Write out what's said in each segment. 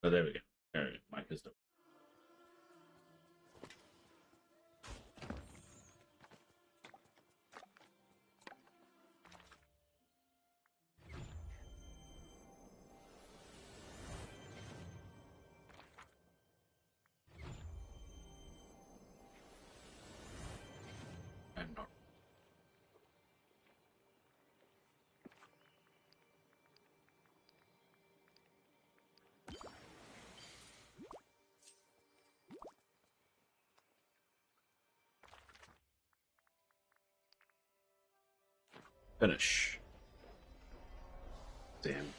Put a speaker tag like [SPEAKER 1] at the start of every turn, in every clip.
[SPEAKER 1] Oh, there we go. All right, mic is done. I'm not. Finish. Damn.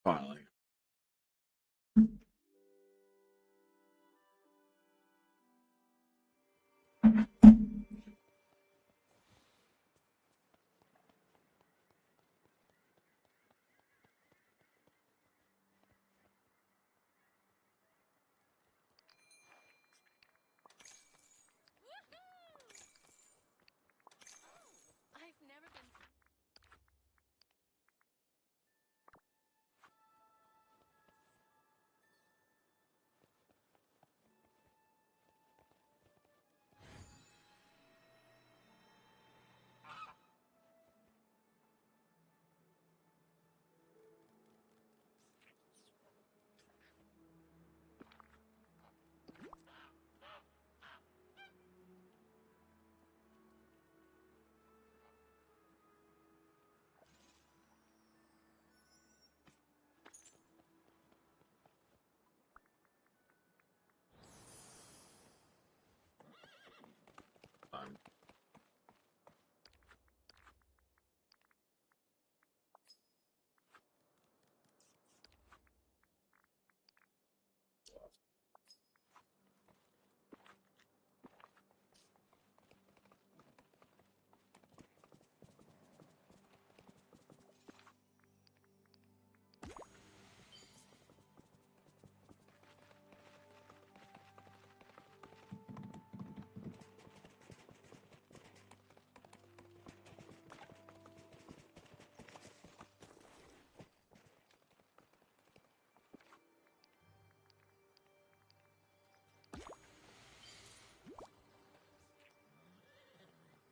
[SPEAKER 1] Finally.
[SPEAKER 2] I've never been.
[SPEAKER 1] I'm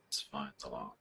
[SPEAKER 1] It's fine. It's a lot.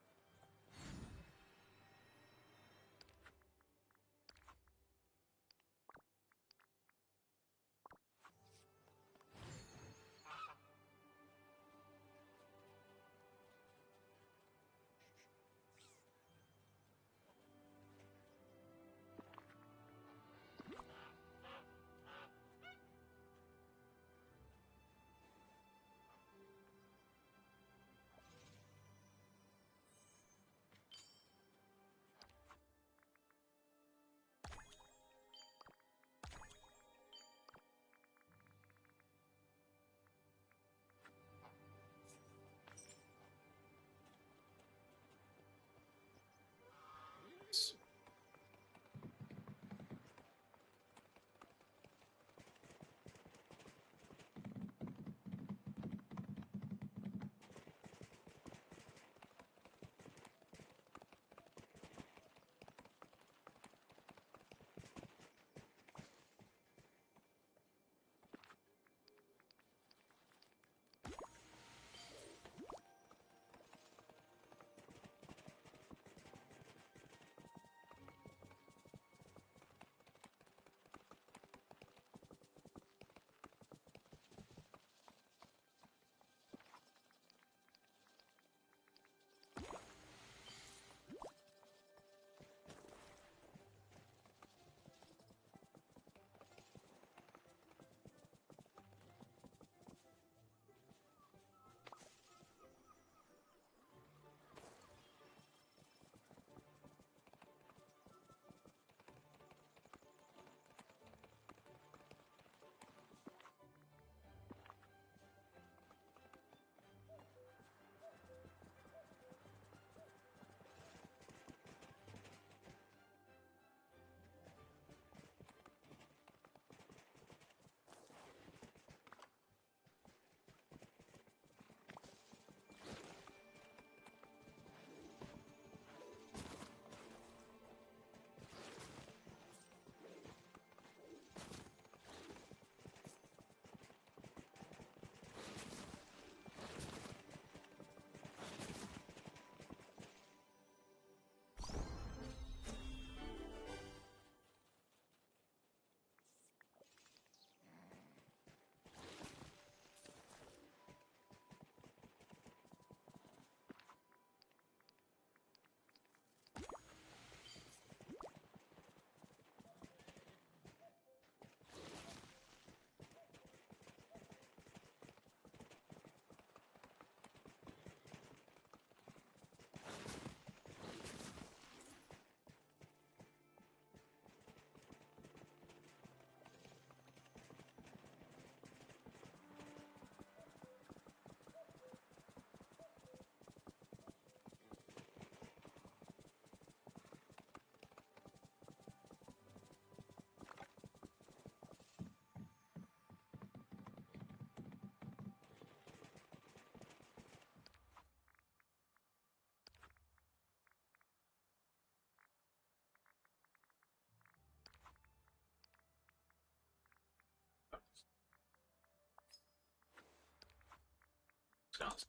[SPEAKER 1] disgusting.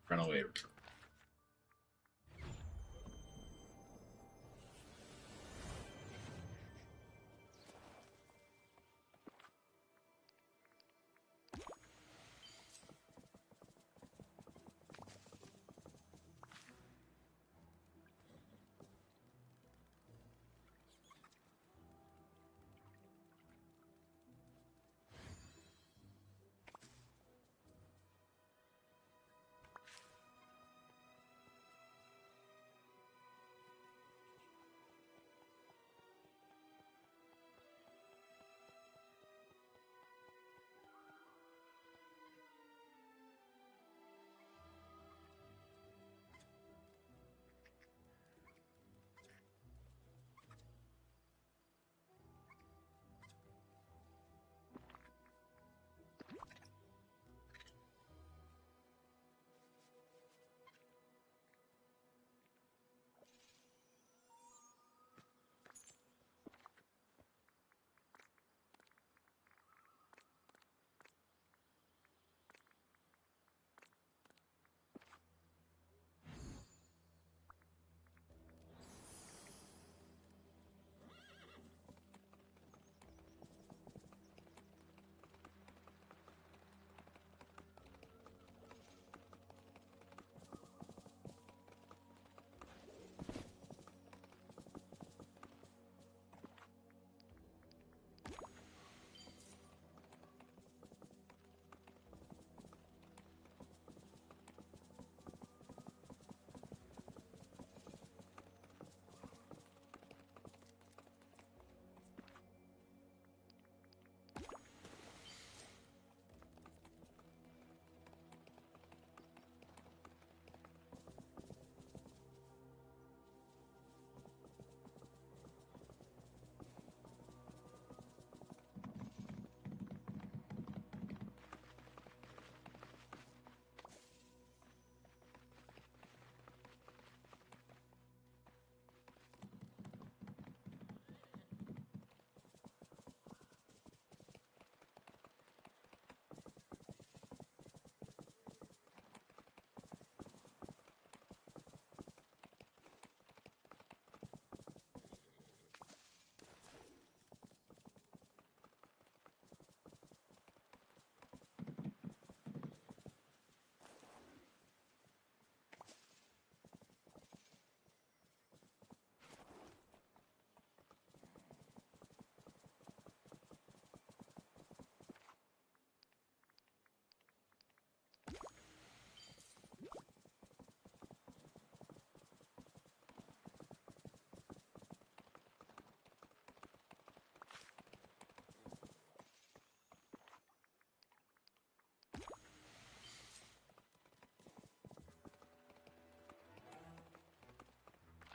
[SPEAKER 1] Run away.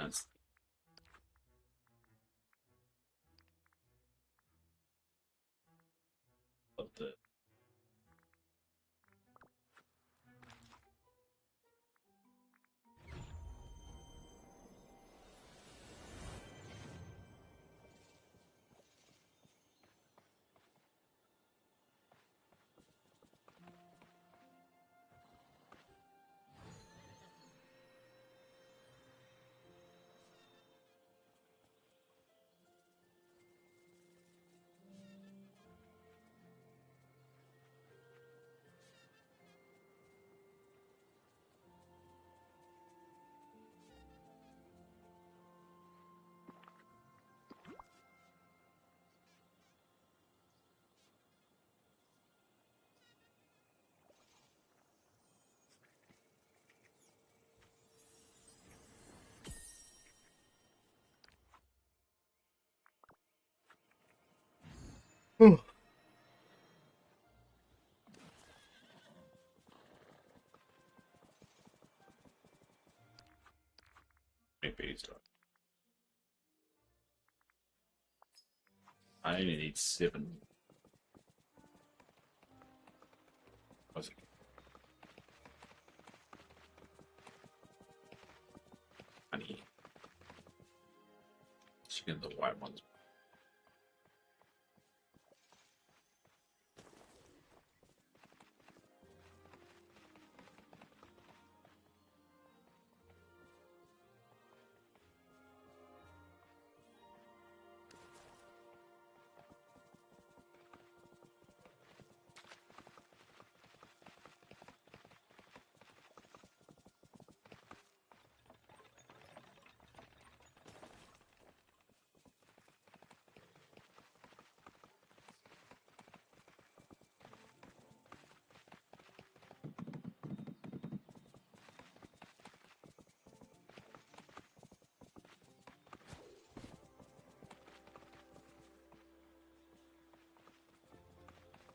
[SPEAKER 1] That's what the maybe stuff. I only need 7. What's it? Honey. Chicken, the white ones.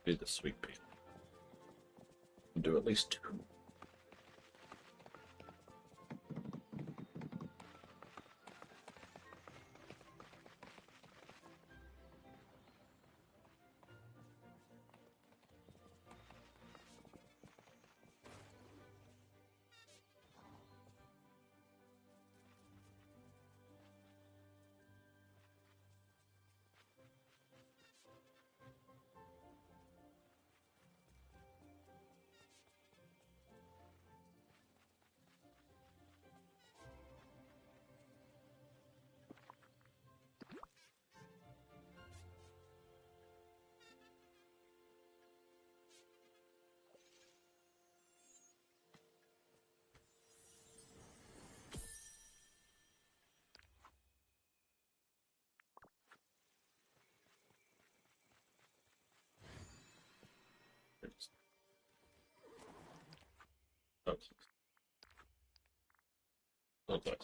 [SPEAKER 1] Do the sweet pea. We'll do at least 2. Okay.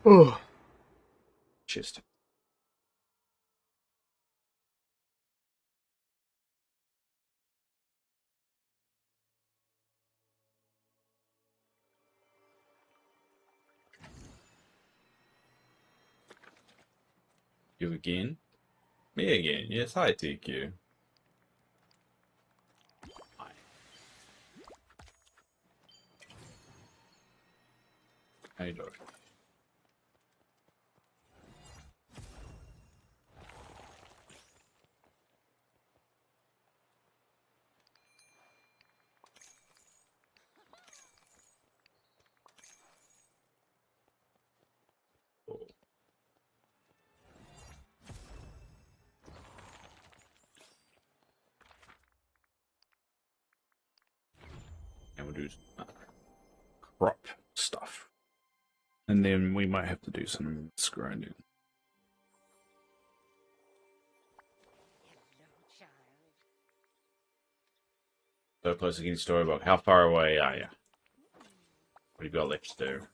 [SPEAKER 1] Oh, chest. You again? Me again? Yes, I take you. Hi. How you doing? Oh. And we'll do crop stuff. And then we might have to do some grinding. So close against storybook. How far away are you? What have you got left to do?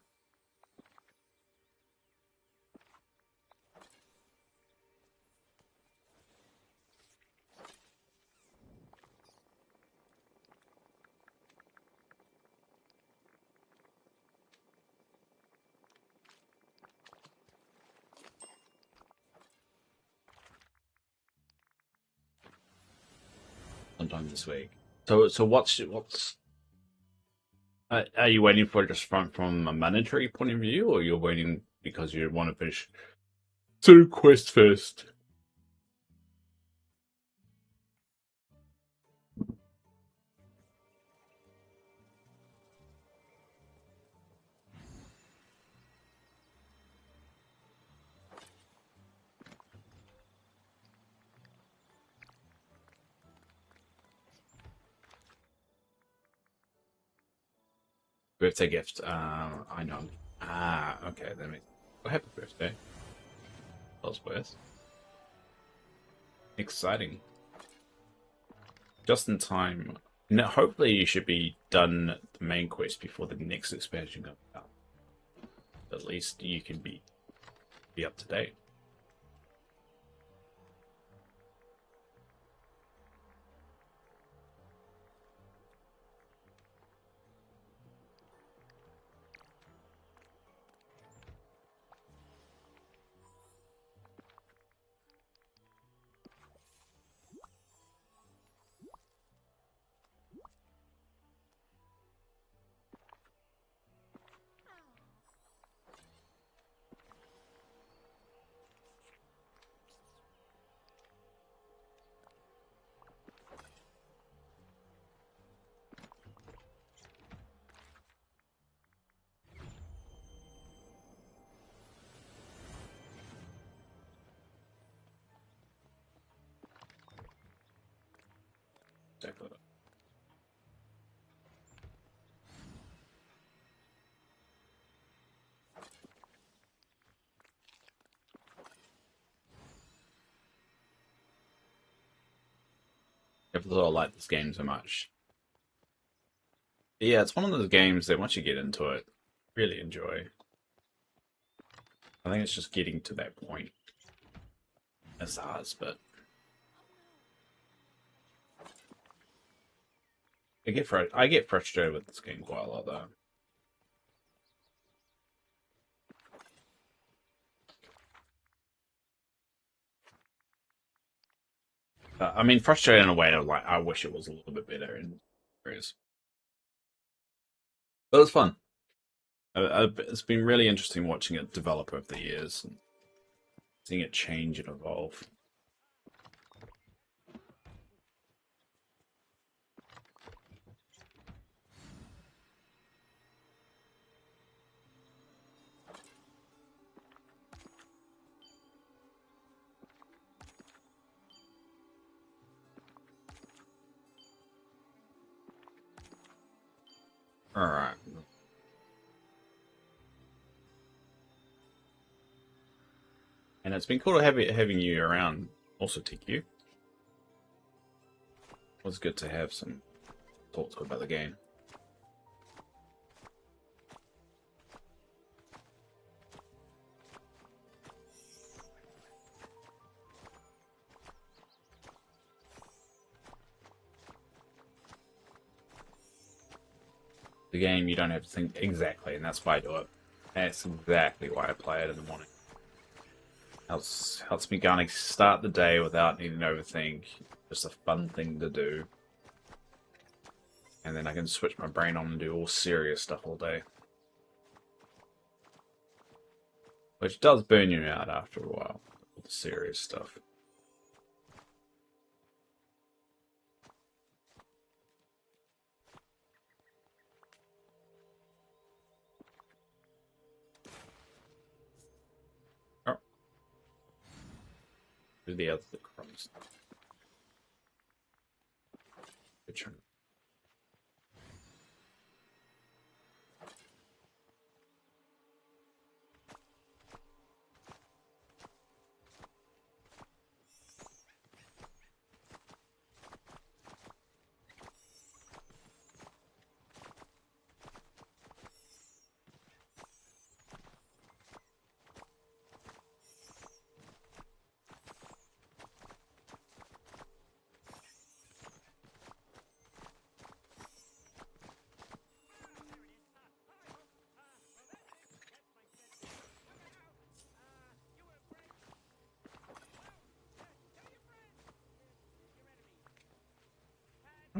[SPEAKER 1] Sometime this week. So what's Are you waiting for it just from a monetary point of view, or you're waiting because you want to finish two quests first? Birthday gift. I know. Ah, okay. That makes. Well, happy birthday. Ellsworth. Exciting. Just in time. Now, hopefully, you should be done the main quest before the next expansion comes out. At least you can be up to date. Exactly. If I like this game so much. Yeah, it's one of those games that once you get into it, really enjoy. I think it's just getting to that point. It's hard, but I get frustrated with this game quite a lot though. I mean, frustrated in a way of like I wish it was a little bit better in areas, but it's fun. It's been really interesting watching it develop over the years and seeing it change and evolve. All right, and it's been cool having you around. Also, TQ. It was good to have some talk to about the game. The game you don't have to think exactly, and that's why I do it. That's exactly why I play it in the morning. Helps me kind of start the day without needing to overthink. Just a fun thing to do, and then I can switch my brain on and do all serious stuff all day, which does burn you out after a while. All the serious stuff. Oh, do the other crumbs. Good turn.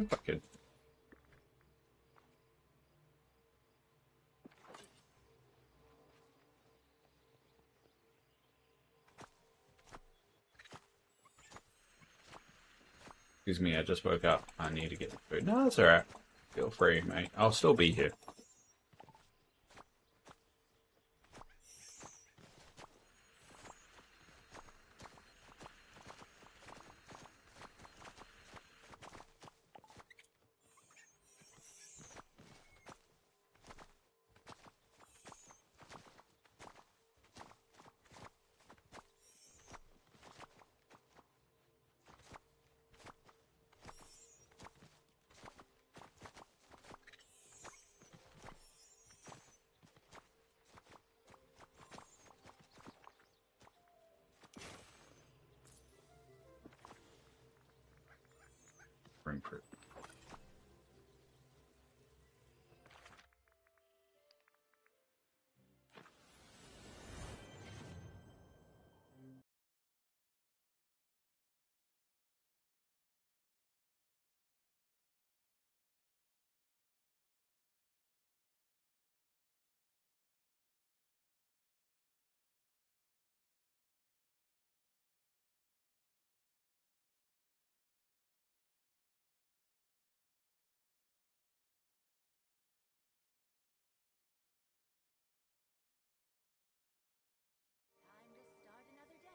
[SPEAKER 1] Fucking Excuse me, I just woke up. I need to get the food. No, that's alright. Feel free, mate. I'll still be here. Ring fruit.
[SPEAKER 2] Time to start another day.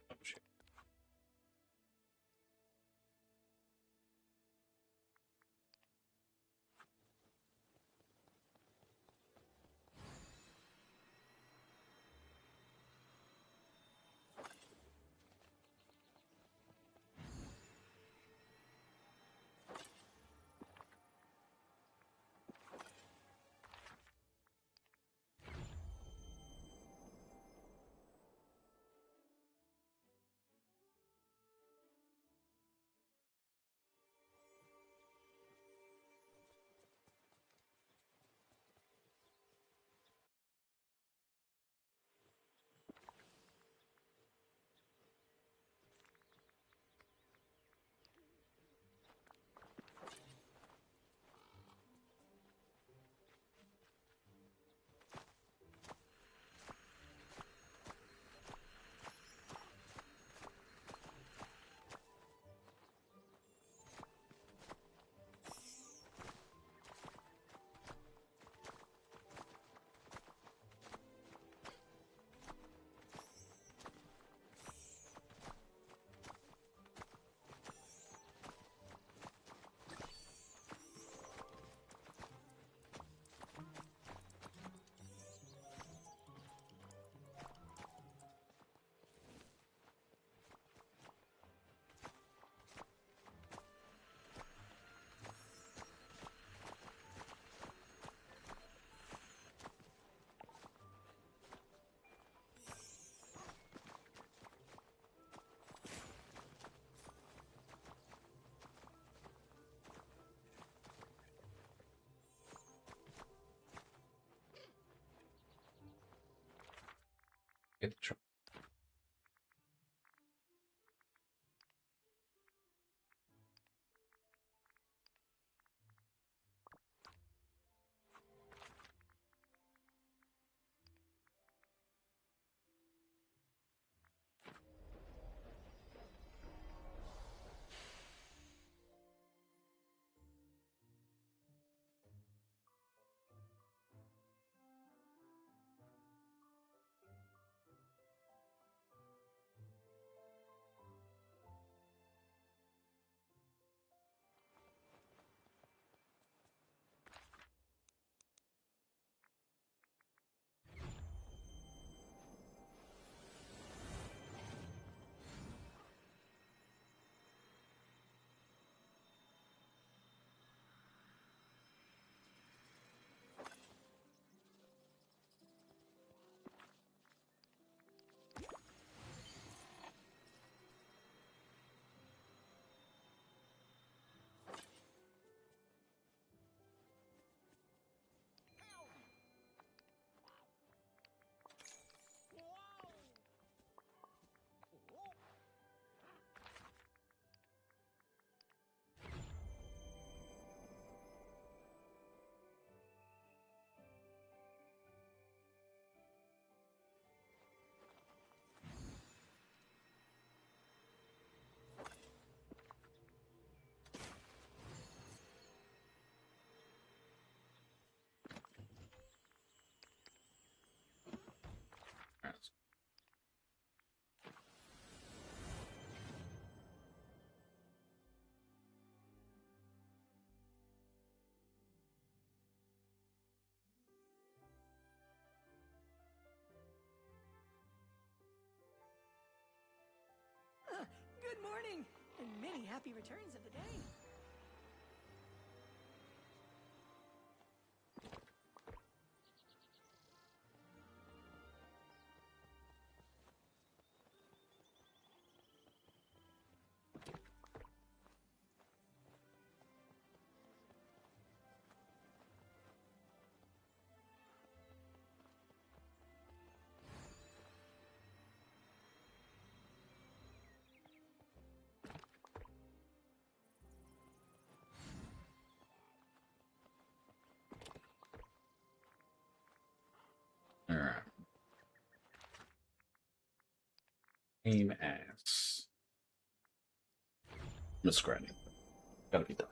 [SPEAKER 1] Oh, shit. Get the truck.
[SPEAKER 3] morning, and many happy returns of the day.
[SPEAKER 1] Alright. Aim ass. Misgrading. Gotta be done.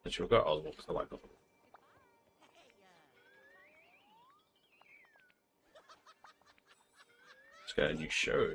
[SPEAKER 1] But you'll go Oswald because I like Oswald. Just got a new show.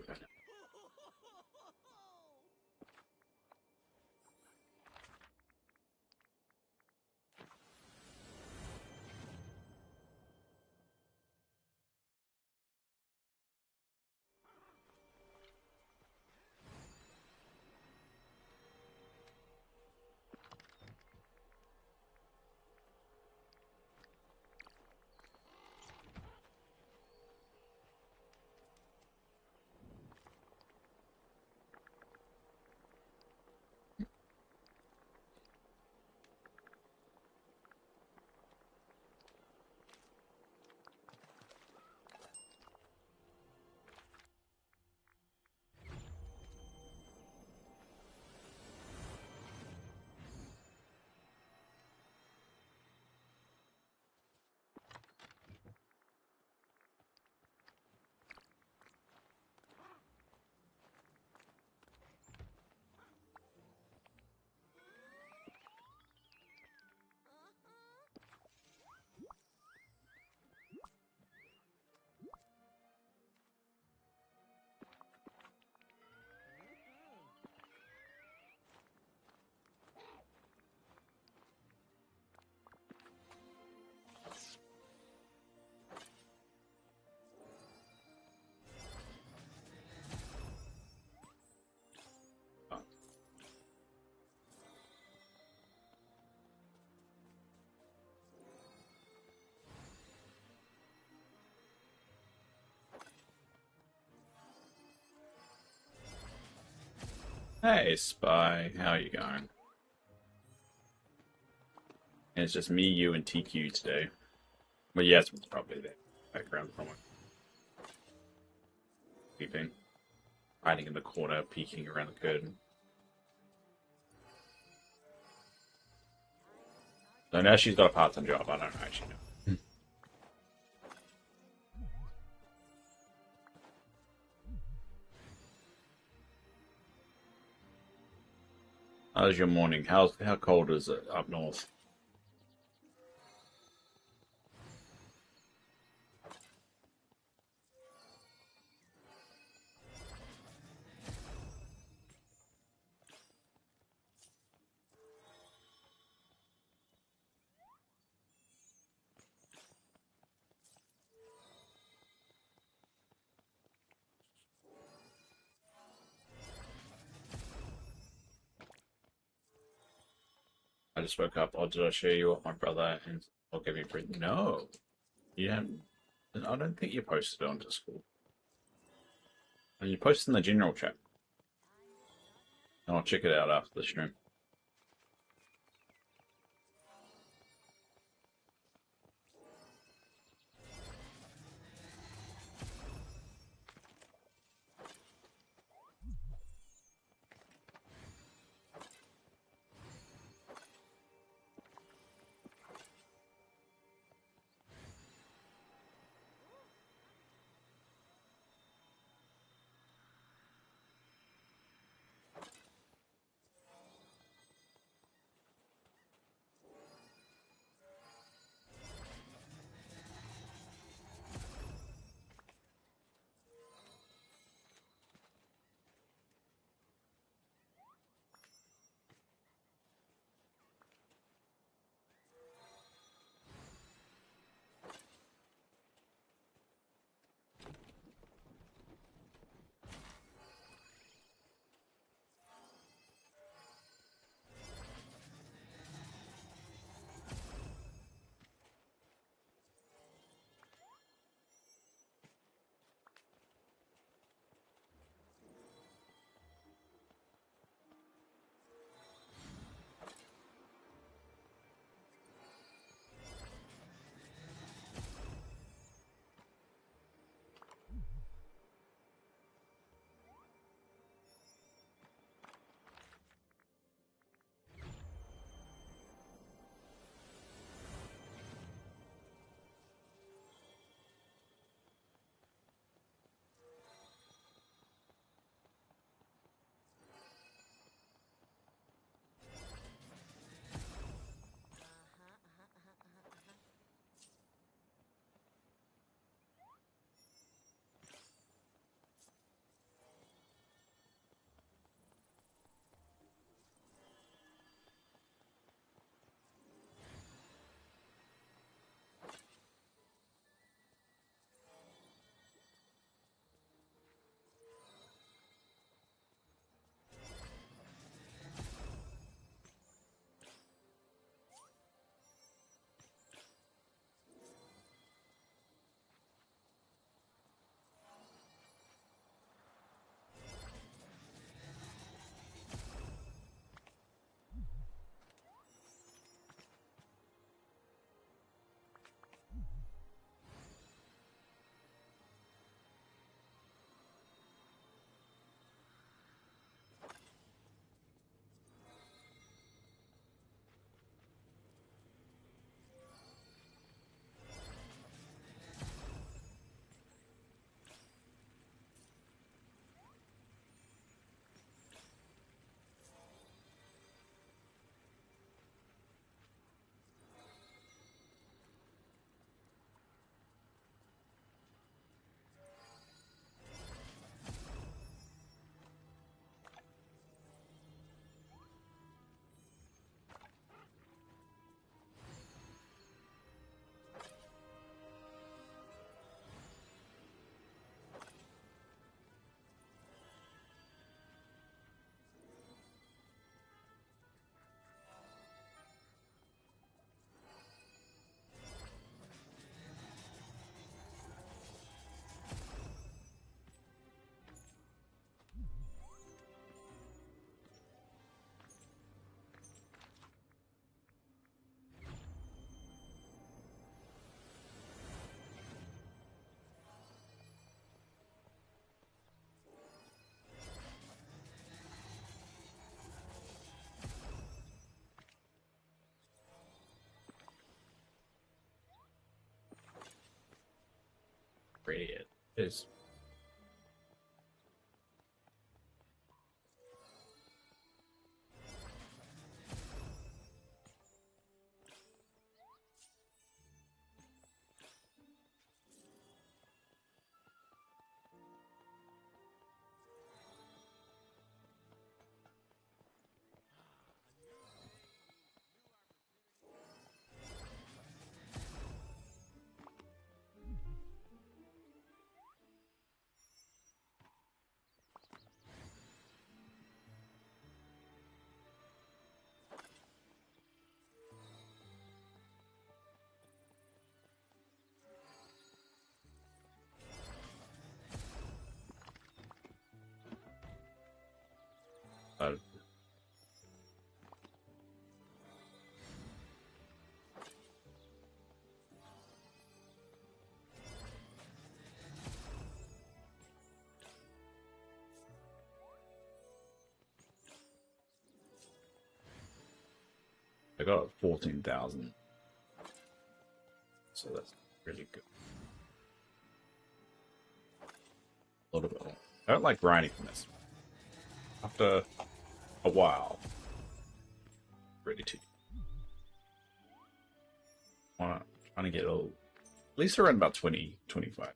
[SPEAKER 1] Hey, Spy, how are you going? And it's just me, you, and TQ today. Well, Yasmin's probably there. Background somewhere. Peeping. Hiding in the corner, peeking around the curtain. So now she's got a part-time job, I don't actually know. How's your morning? How cold is it up north? I just woke up. Oh, did I show you what my brother and I'll give you a print? No. You haven't. I don't think you posted it on Discord. And you posted in the general chat. And I'll check it out after the stream. Really, it is. Uh, I got 14,000, so that's really good. A little bit. I don't like grinding from this. After a while, really too. Trying to get at least around about 20, 25.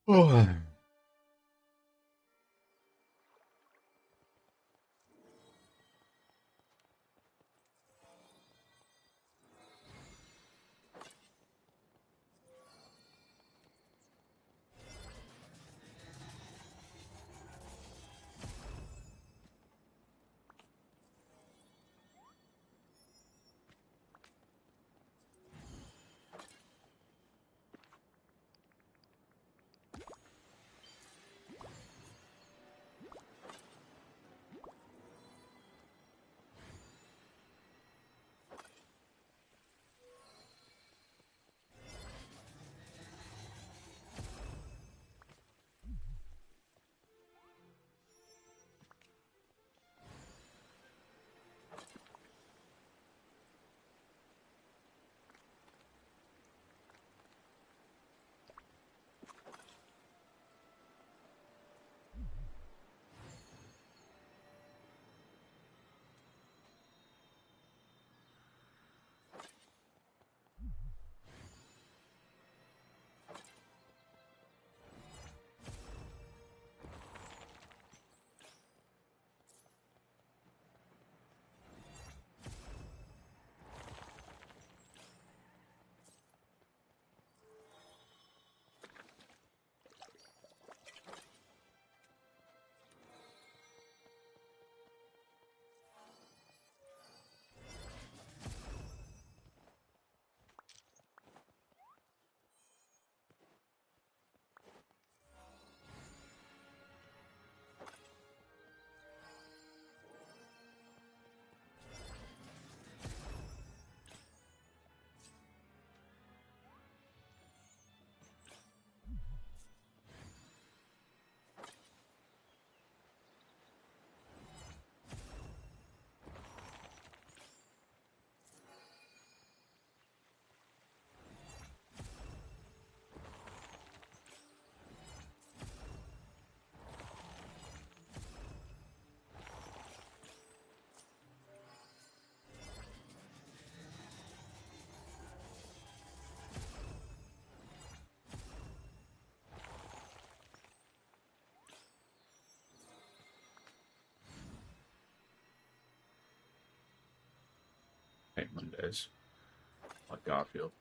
[SPEAKER 1] Oh. Hate Mondays. Like Garfield.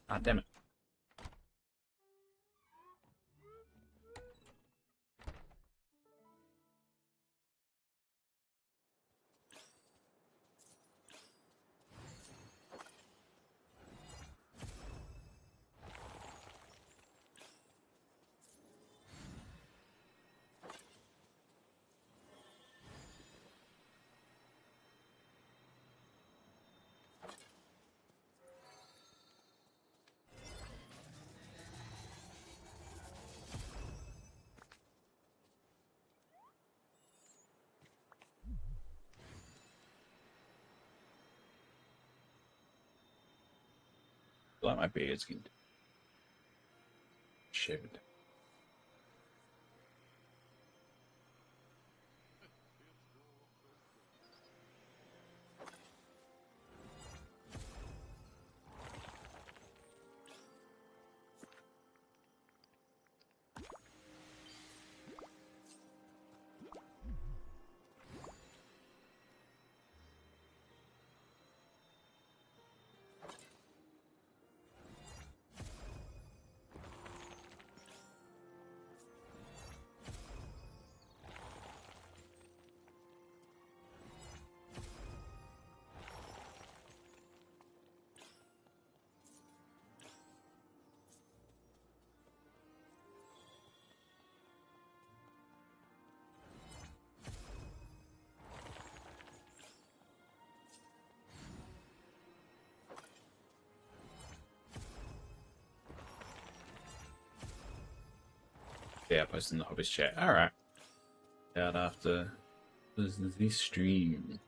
[SPEAKER 1] Ah, damn it. Like my beard's getting shaved. Yeah, posting the hobbies chat. Alright. Out after this stream.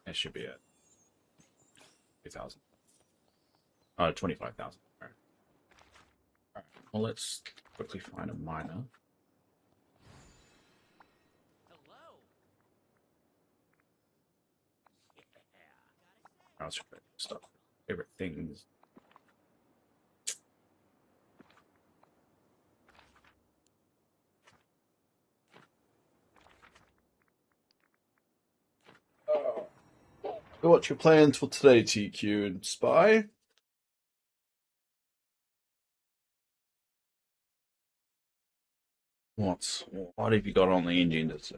[SPEAKER 1] That should be it. 2,000. 25,000. Alright. Alright. Well, let's quickly find a miner.
[SPEAKER 3] Hello.
[SPEAKER 1] That's your favorite stuff. Favorite things.
[SPEAKER 4] So what's your plans for today, TQ and Spy?
[SPEAKER 1] What have you got on the engine to say?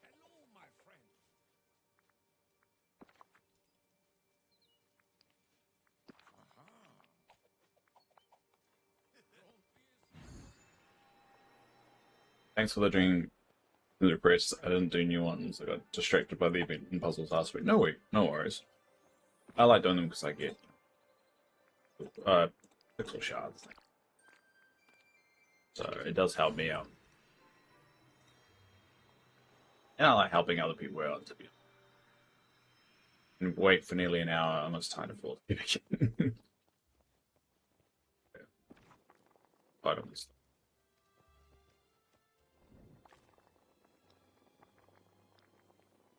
[SPEAKER 5] Hello, my friend.
[SPEAKER 1] Thanks for the dream request. I didn't do new ones. I got distracted by the event and puzzles last week. No worries. I like doing them because I get pixel shards. So it does help me out. And I like helping other people out to be. And wait for nearly an hour, almost time to fall asleep again. Items.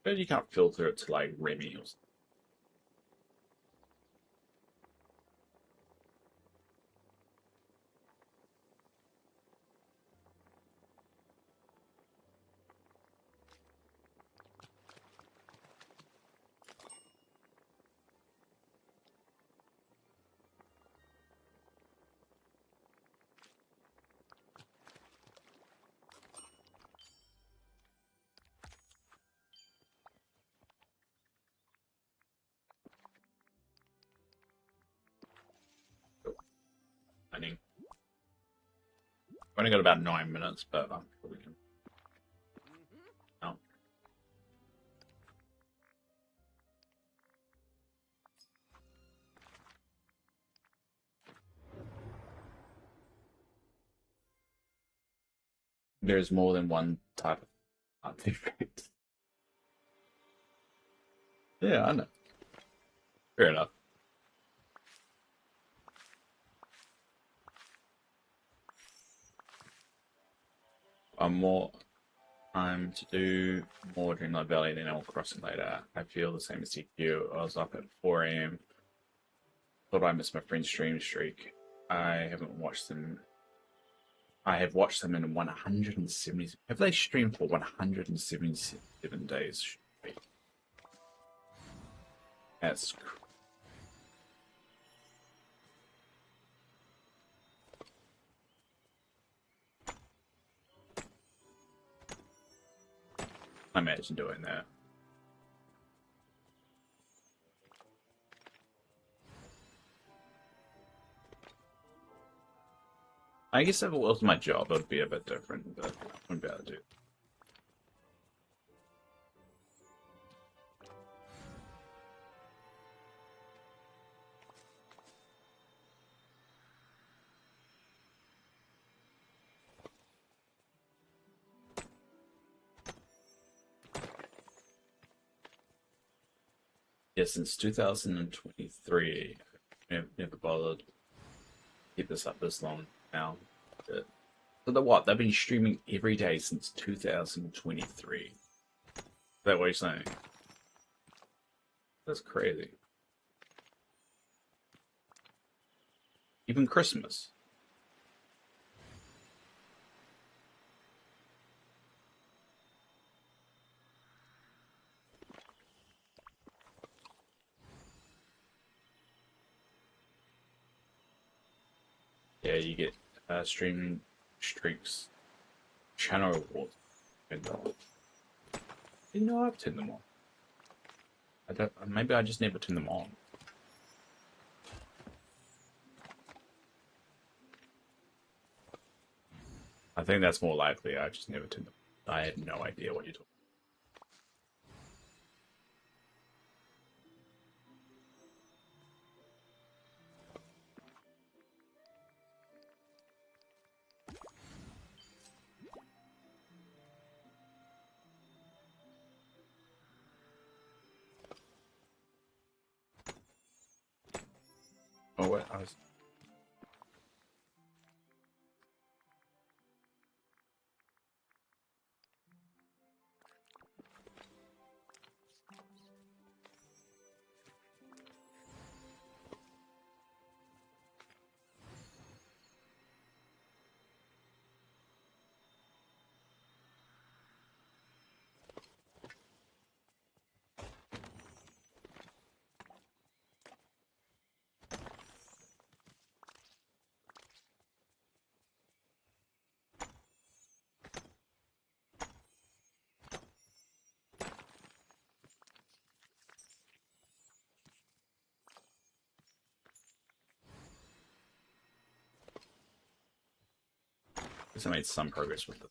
[SPEAKER 1] But you can't filter it to like Remy or something. only got about 9 minutes, but I'm sure we can. No. There's more than one type of artifact. Yeah, I know. Fair enough. More time to do more Dreamlight Valley than Animal Crossing later. I feel the same as TQ. I was up at 4 a.m. Thought I missed my friend's stream streak. I haven't watched them. I have watched them in 170. Have they streamed for 177 days? That's I imagine doing that. I guess if it was my job, it would be a bit different, but I wouldn't be able to do it. Yeah, since 2023, I've never bothered to keep this up this long now. But what? They've been streaming every day since 2023. Is that what you're saying? That's crazy. Even Christmas. Yeah, you get streaming streaks, channel rewards, $10. Didn't know I've turned them on. I don't. Maybe I just never turned them on. I think that's more likely. I just never turned them. I had no idea what you're talking. Oh wait, I was. I made some progress with it.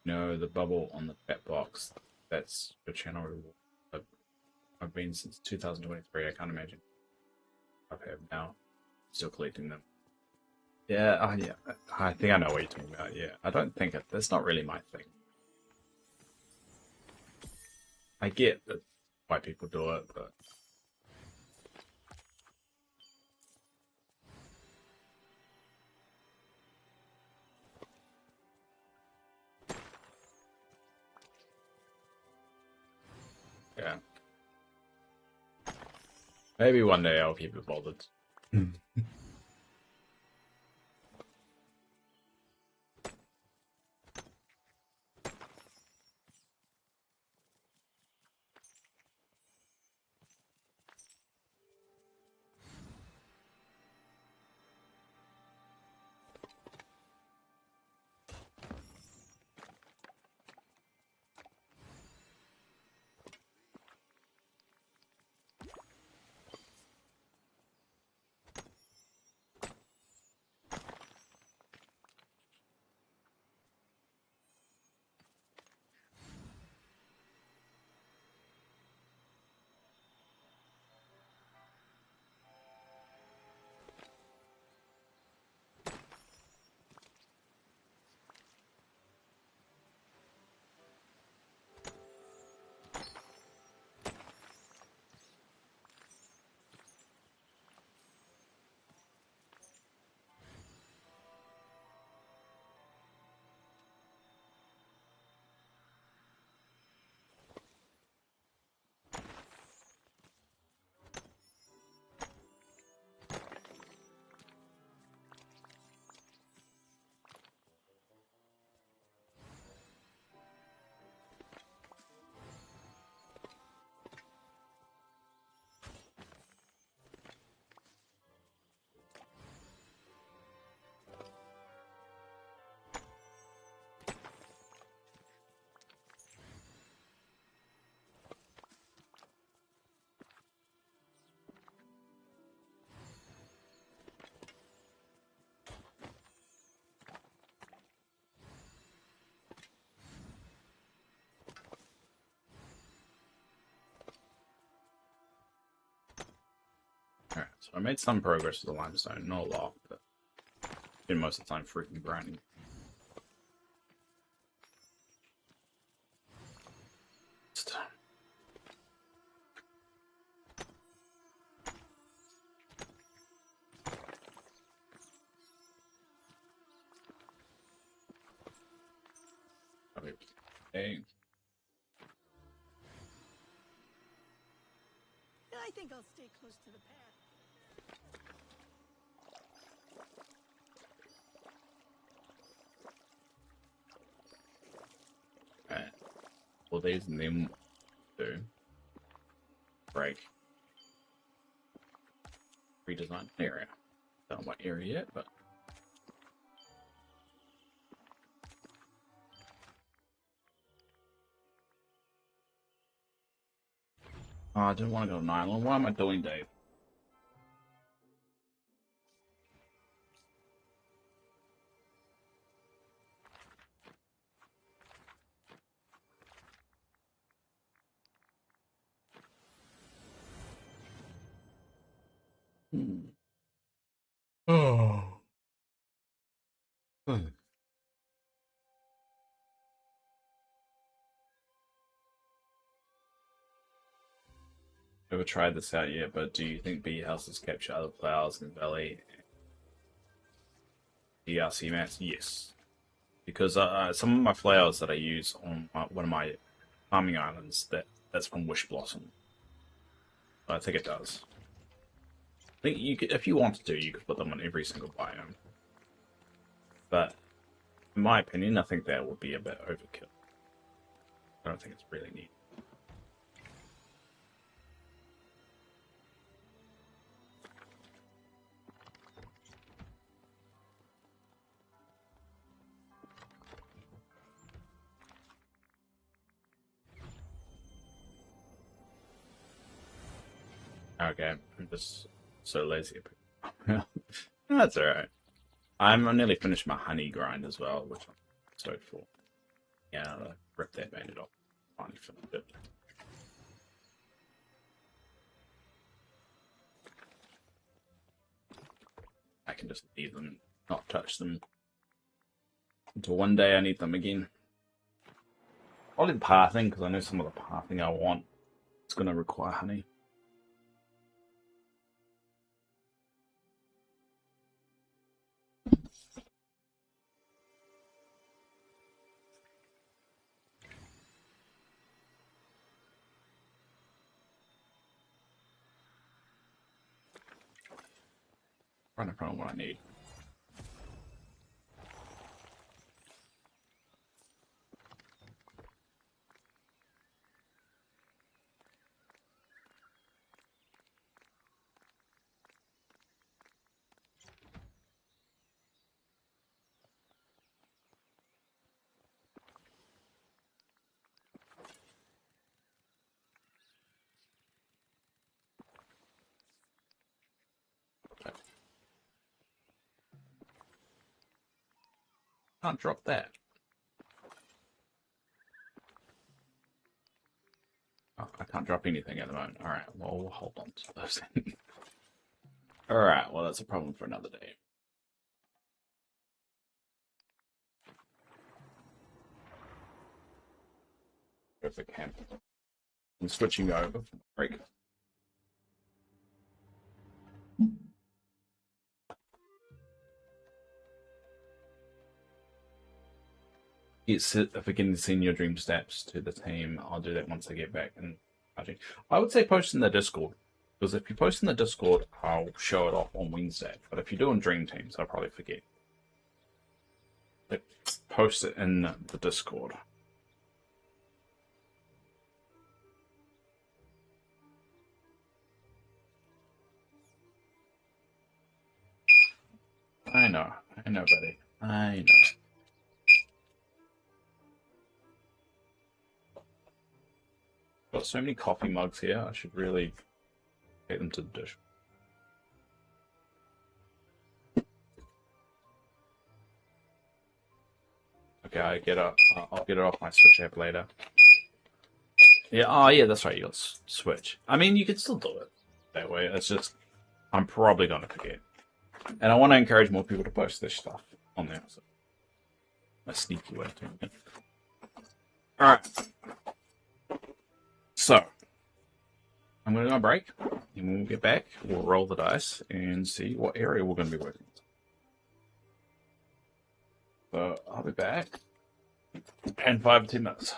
[SPEAKER 1] No, the bubble on the chat box. That's your channel reward. I've been since 2023. I can't imagine. I've had now. Still collecting them. Yeah, yeah. I think I know what you're talking about. Yeah, I don't think it. That's not really my thing. I get that why people do it, but yeah. Maybe one day I'll keep it bothered. So I made some progress with the limestone, not a lot, but been most of the time freaking grinding. Okay.
[SPEAKER 3] I think I'll stay close to the path.
[SPEAKER 1] Alright. Well, these and then do. Break. Redesign area. Don't know what area yet, but. Oh, I didn't want to go to an island. What am I doing, Dave? Oh. Never tried this out yet, but do you think bee houses capture other flowers in the valley? DRC mats? Yes. Because some of my flowers that I use on one of my farming islands, that's from Wish Blossom. I think it does. I think you could, if you wanted to, you could put them on every single biome. But in my opinion, I think that would be a bit overkill. I don't think it's really neat. Okay, I'm just so lazy. That's alright. I'm nearly finished my honey grind as well, which I'm stoked for. Yeah, I'll rip that bandit off. Finally finished it. I can just leave them, not touch them, until one day I need them again. I'll do pathing, because I know some of the pathing I want is going to require honey. Right in front of what I need. Can't drop that. Oh, I can't drop anything at the moment. Alright, well, we'll hold on to those. Alright, well, that's a problem for another day. Perfect camp. I'm switching over from break. It's forgetting to send your dream steps to the team. I'll do that once I get back. And I would say post in the Discord, because if you post in the Discord, I'll show it off on Wednesday. But if you're doing dream teams, I'll probably forget. But post it in the Discord. I know, buddy. I know. Got so many coffee mugs here. I should really take them to the dish. Okay, I'll get it off my Switch app later. Yeah. Oh, yeah. That's right. You got Switch. I mean, you could still do it that way. It's just I'm probably going to forget. And I want to encourage more people to post this stuff on there. So a sneaky way of doing it. Alright. So, I'm going to go on a break. And when we get back, we'll roll the dice and see what area we're going to be working with. So, I'll be back in 5 to 10 minutes.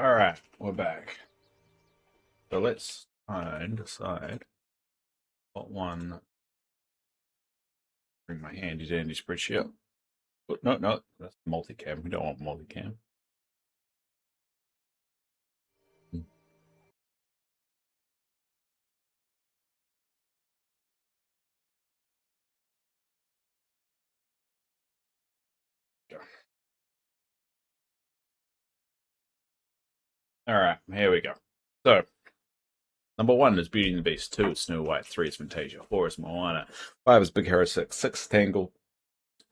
[SPEAKER 1] Alright, we're back. So let's decide what one. Bring my handy dandy spreadsheet up. But no, that's multicam. We don't want multicam. Alright, here we go. So, number 1 is Beauty and the Beast. 2 is Snow White. 3 is Fantasia. 4 is Moana. 5 is Big Hero 6. 6 is Tangle.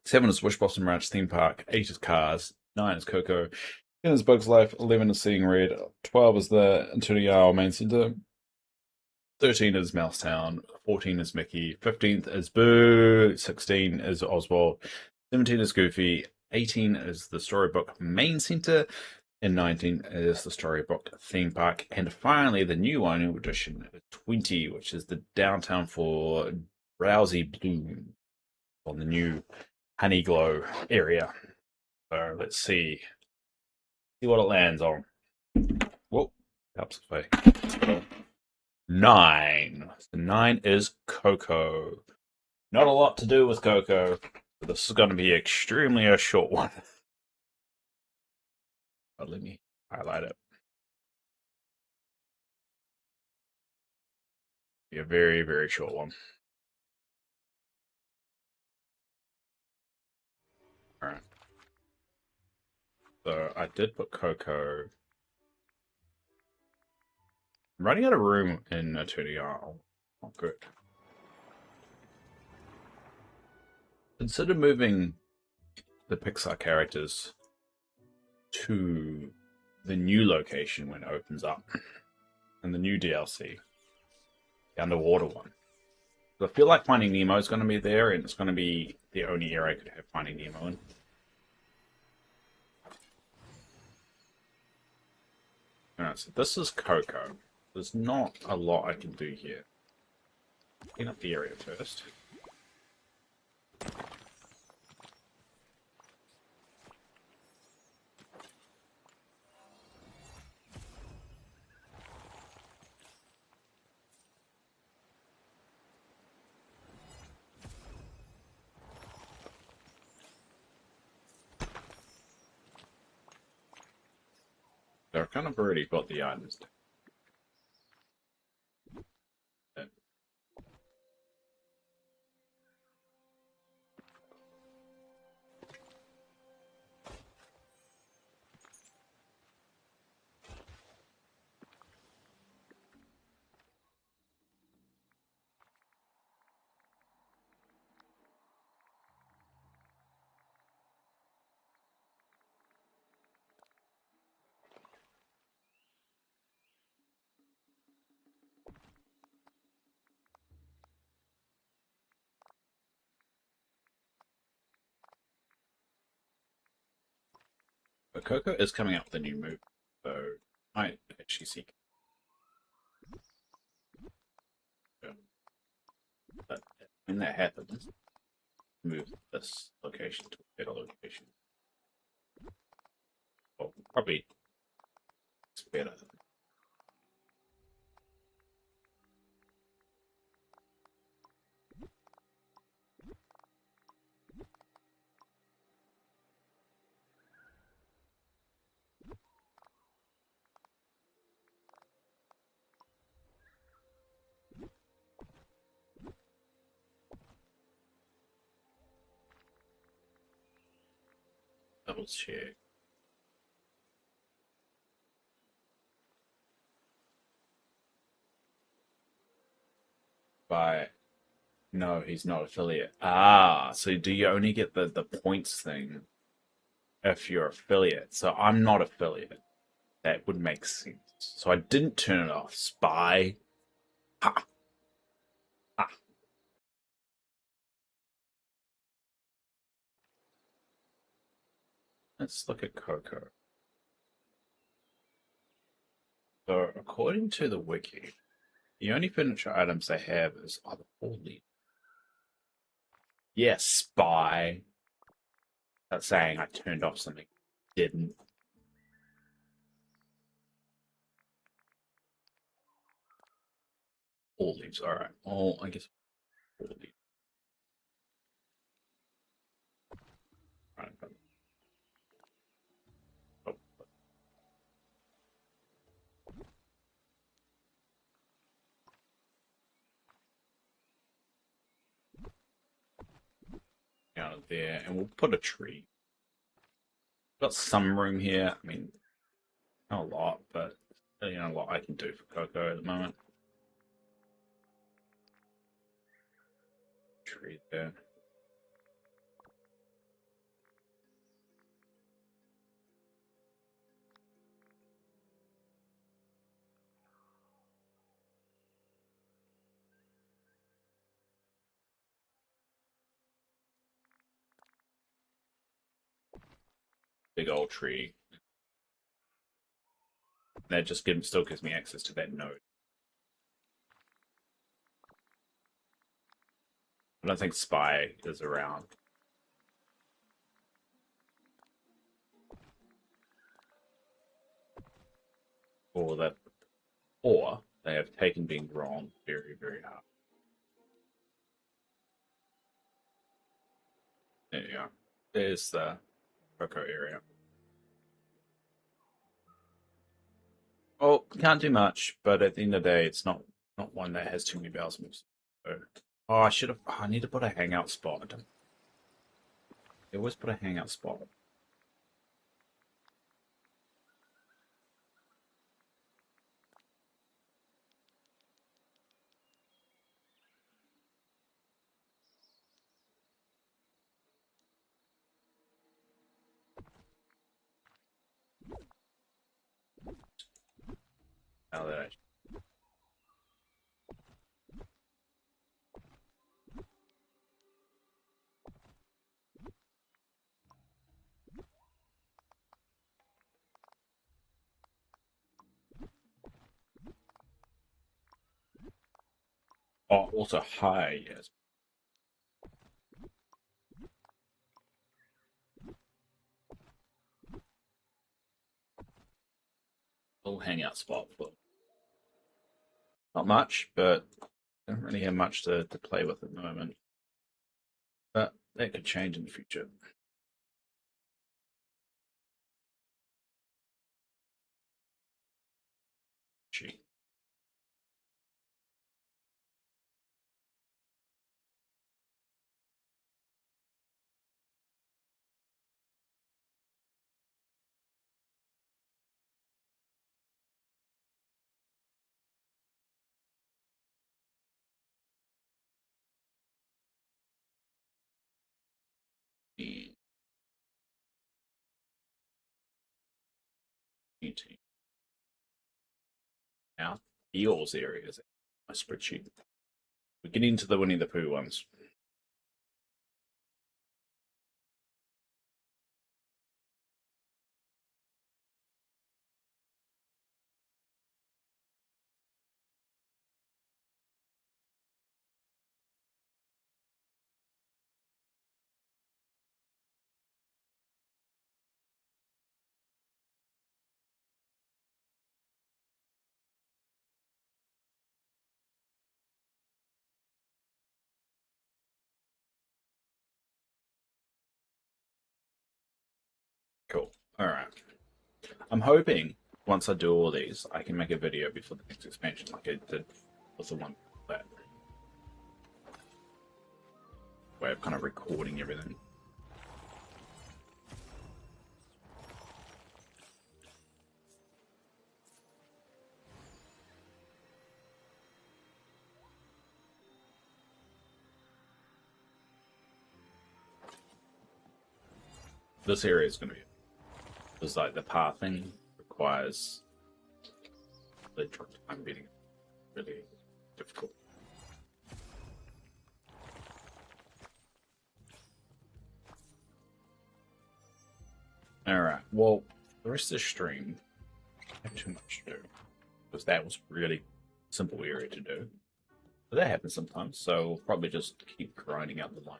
[SPEAKER 1] 7 is Wish Blossom Ranch Theme Park. 8 is Cars. 9 is Coco. 10 is Bugs Life. 11 is Seeing Red. 12 is the Interior Main Center. 13 is Mousetown. 14 is Mickey. 15th is Boo. 16 is Oswald. 17 is Goofy. 18 is the Storybook Main Center. And 19 is the Storybook Theme Park. And finally, the new one, new edition, 20, which is the Downtown for Drowsy Bloom on the new Honeyglow area. So let's see what it lands on. Whoa, helps if I 9. So 9 is Coco. Not a lot to do with Coco. So this is going to be extremely a short one. But let me highlight it. Be a very, very short one. Alright. So I did put Coco. I'm running out of room in Eternity Isle. Oh, good. Consider moving the Pixar characters to the new location when it opens up. And the new DLC. The underwater one. I feel like Finding Nemo is going to be there, and it's going to be the only area I could have Finding Nemo in. Alright, so this is Coco. There's not a lot I can do here. Clean up the area first. So I've kind of already got the items. But Coco is coming up with a new move, so I actually see. But when that happens, move this location to a better location. Well, probably it's better. Double check. By no, he's not affiliate. Ah, so do you only get the points thing if you're affiliate? So I'm not affiliate. That would make sense. So I didn't turn it off. Spy. Ha. Ha. Let's look at Coco. So according to the wiki, the only furniture items they have is the holy. Yes, spy. That's saying I turned off something. Didn't. All leaves, alright. Oh, I guess all leaves. Right. Oh, out of there, and we'll put a tree. Got some room here. I mean, not a lot, but you know what I can do for cocoa at the moment. Tree there. Big old tree. That just still gives me access to that node. I don't think Spy is around. Or that, or they have taken being wrong very, very hard. There you go. There's the cocoa area. Oh, can't do much, but at the end of the day, it's not one that has too many bells and whistles. So, oh, I should have. Oh, I need to put a hangout spot. They always put a hangout spot. Now that I oh, also high, yes. Little hangout spot for not much, but don't really have much to play with at the moment. But that could change in the future. Gee. Now, Eels areas. My spreadsheet. We're getting to the Winnie the Pooh ones. Cool. All right. I'm hoping once I do all these, I can make a video before the next expansion, like I did with the one that way of kind of recording everything. This area is going to be because like the pathing requires the time being really difficult. All right. Well, the rest of the stream, I have too much to do because that was really simple area to do. But that happens sometimes, so we'll probably just keep grinding out the line.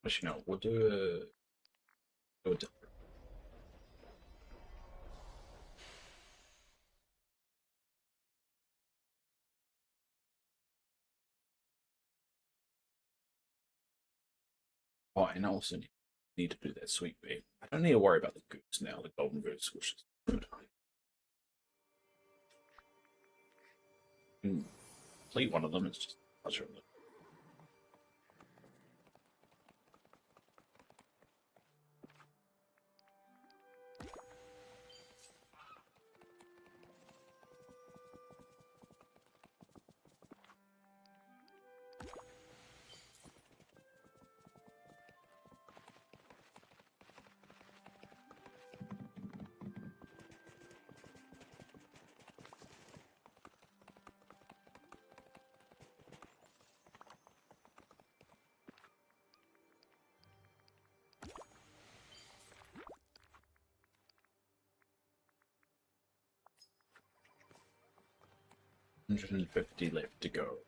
[SPEAKER 1] Actually, no, we'll do a different. Oh, and I also need to do that sweet bait. I don't need to worry about the goose now, the golden goose, which is good. Complete one of them, it's just pleasure. 150 left to go.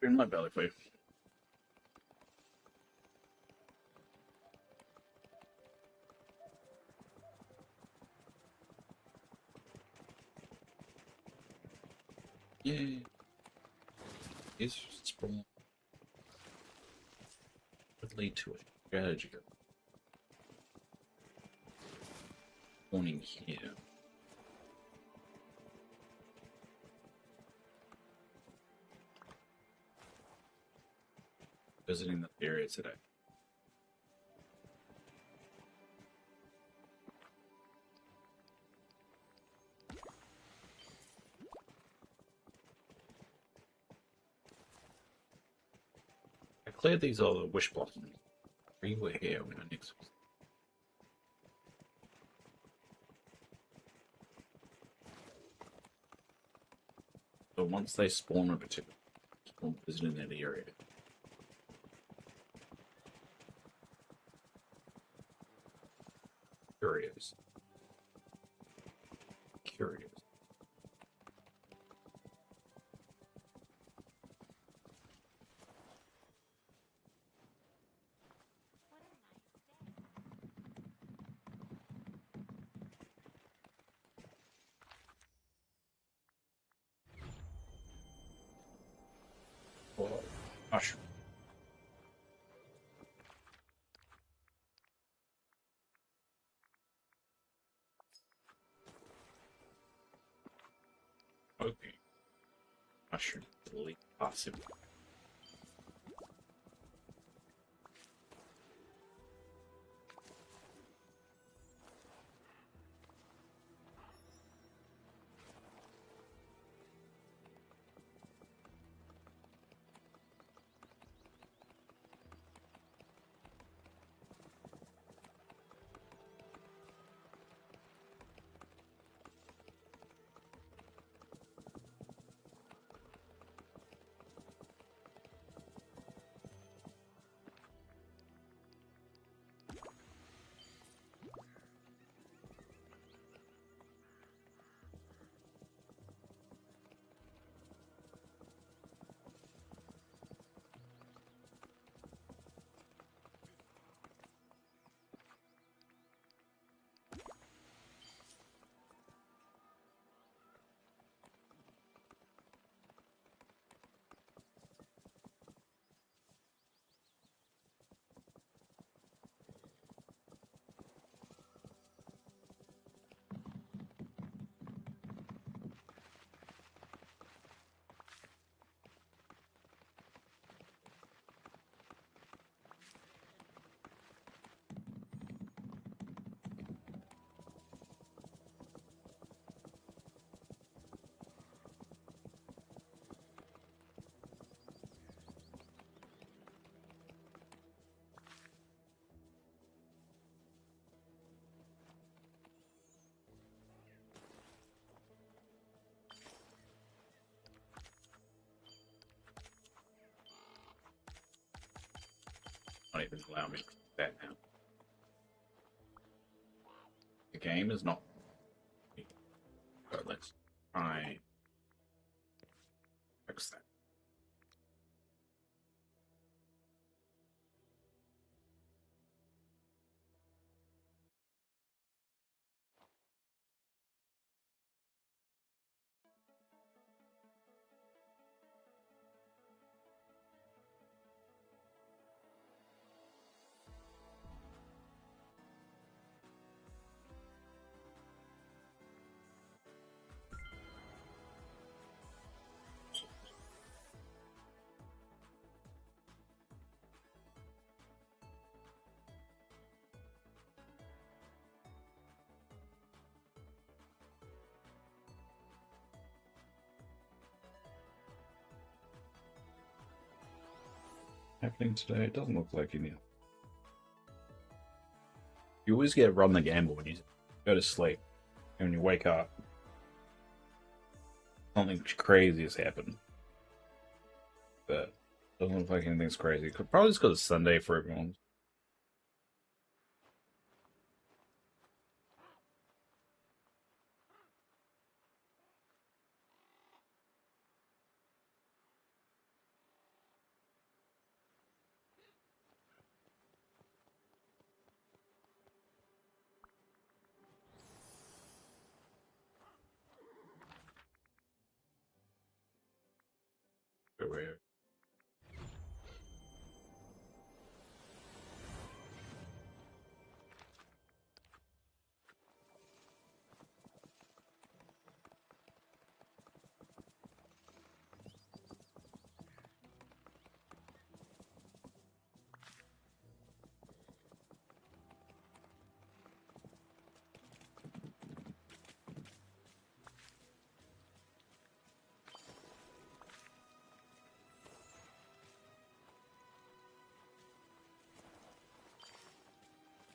[SPEAKER 1] In my belly for you. Yay. It's sprawl. Would lead to a strategy. Warning here. Visiting the area today. I cleared these other wish blossoms. We were here when I next was. So once they spawn a particular spawn visiting that area. Curious. Curious. Oh, mushroom. Okay. Mushroom. Delete passive. Not even allow me to do that now. The game is not. But let's try fix that. Happening today? It doesn't look like any. You always get run the gamble when you go to sleep, and when you wake up, something crazy has happened. But it doesn't look like anything's crazy. Probably just because it's Sunday for everyone.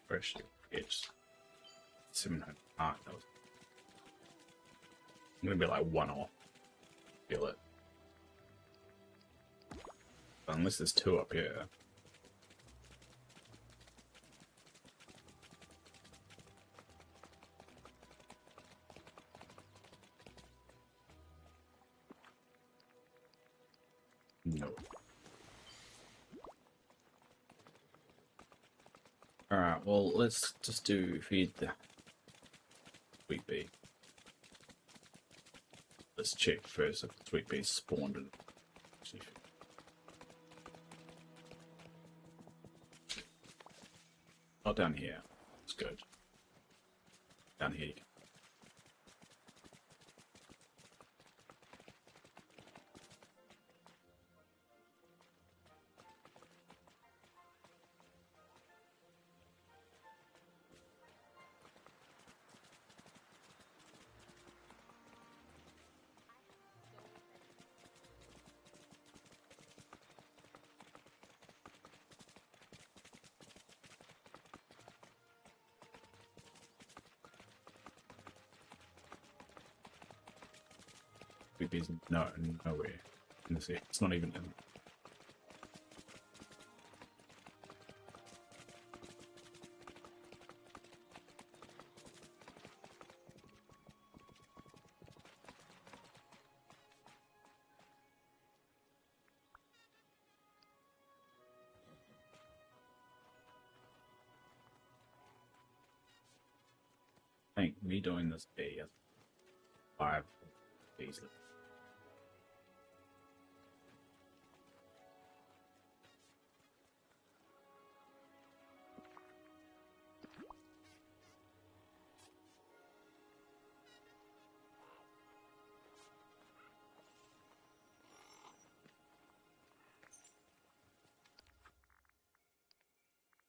[SPEAKER 1] Where it's 700. Ah, no. I'm gonna be like one off. Feel it. Unless there's two up here. No. Alright, well, let's just do feed the sweet bee. Let's check first if the sweet bee spawned in. Not down here. It's good. Down here. Big B's nowhere in the sea. It's not even in. I think me doing this day at 5 days.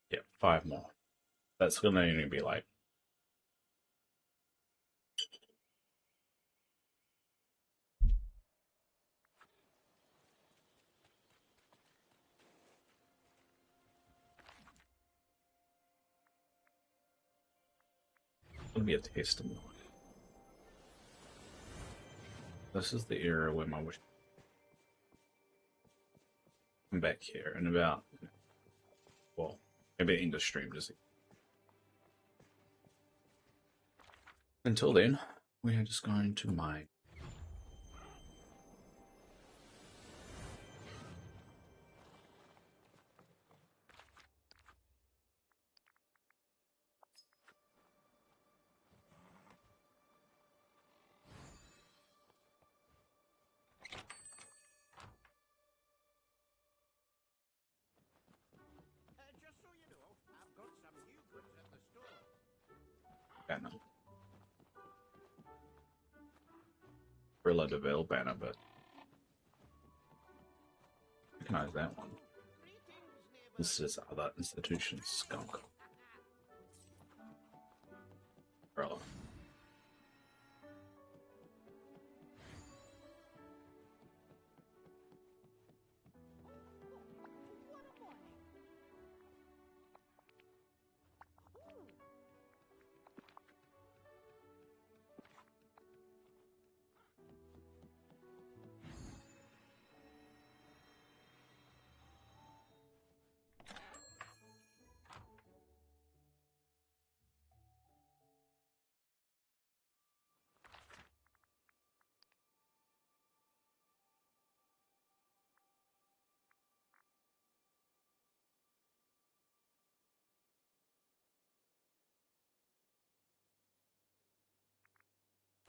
[SPEAKER 1] Yeah, 5 more. That's gonna only be like gonna be a test of mine. This is the area where my wish. I'm back here in about, well, maybe end of stream just. Until then, we are just going to mine.
[SPEAKER 5] Just so you know, I've got some new goods at the store.
[SPEAKER 1] Banner. Gorilla Deville banner, but recognize that one. This is other institutions skunk. Gorilla.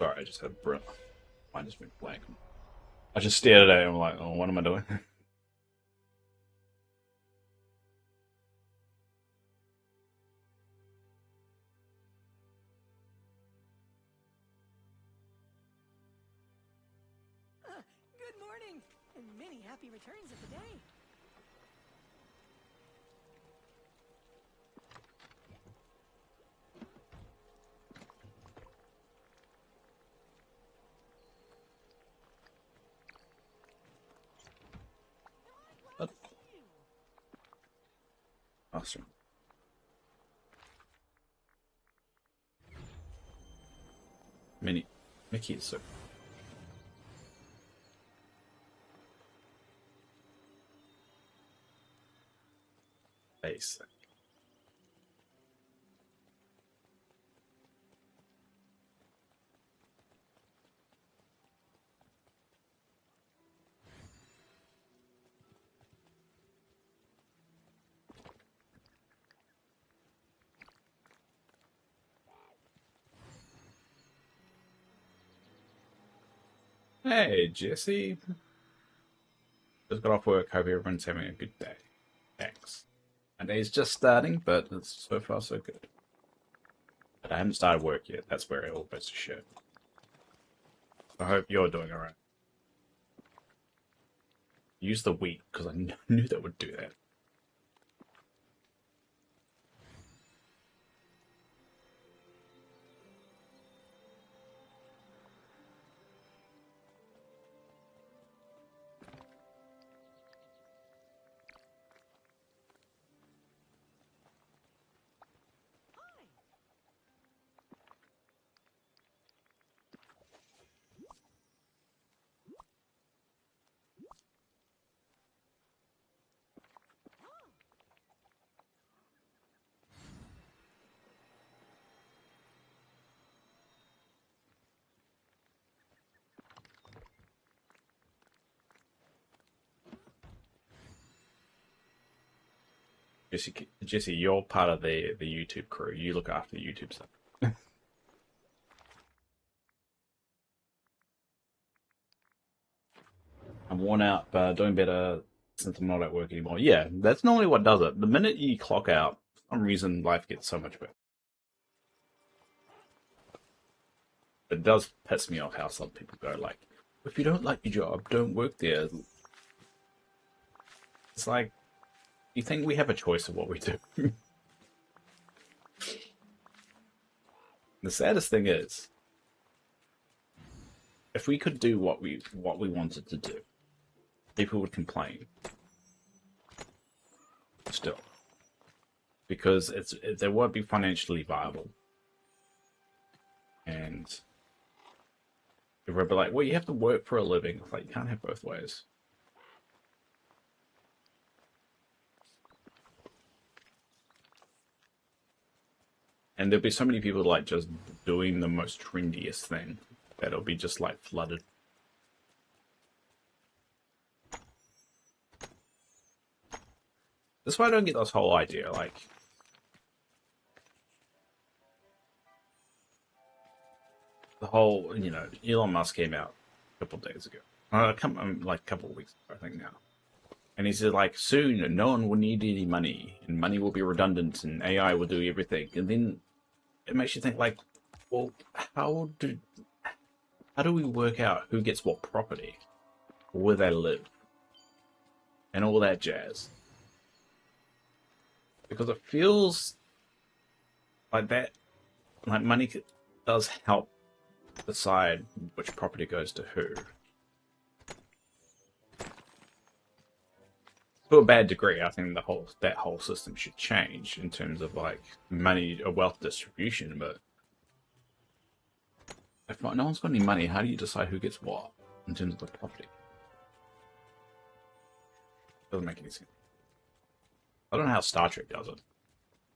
[SPEAKER 1] Sorry, I just had bro. Mine just went blank. I just stared at it and I'm like, oh, what am I doing?
[SPEAKER 3] Good morning, and many happy returns of the day.
[SPEAKER 1] What? Awesome. Mickey is so. Basic. Hey, Jesse. Just got off work. Hope everyone's having a good day. Thanks. My day's just starting, but it's so far so good. But I haven't started work yet. That's where it all goes to shit. I hope you're doing alright. Use the wheat, because I knew that would do that. Jesse, you're part of the YouTube crew. You look after the YouTube stuff. I'm worn out, but doing better since I'm not at work anymore. Yeah, that's normally what does it. The minute you clock out, for some reason life gets so much better. It does piss me off how some people go like, if you don't like your job, don't work there. It's like, you think we have a choice of what we do? The saddest thing is, if we could do what we wanted to do, people would complain. Still, because they won't be financially viable, and everyone be like, "Well, you have to work for a living." It's like you can't have both ways. And there'll be so many people like just doing the most trendiest thing that it'll be just like flooded. That's why I don't get this whole idea. Like, the whole, Elon Musk came out a couple of days ago. Like a couple of weeks ago, I think now. And he said, like, soon no one will need any money, and money will be redundant, and AI will do everything. And then it makes you think, like, well, how do we work out who gets what property, or where they live, and all that jazz? Because it feels like that, like money does help decide which property goes to who. To a bad degree, I think that whole system should change in terms of like money or wealth distribution. But if no one's got any money, how do you decide who gets what in terms of the property? Doesn't make any sense. I don't know how Star Trek does it.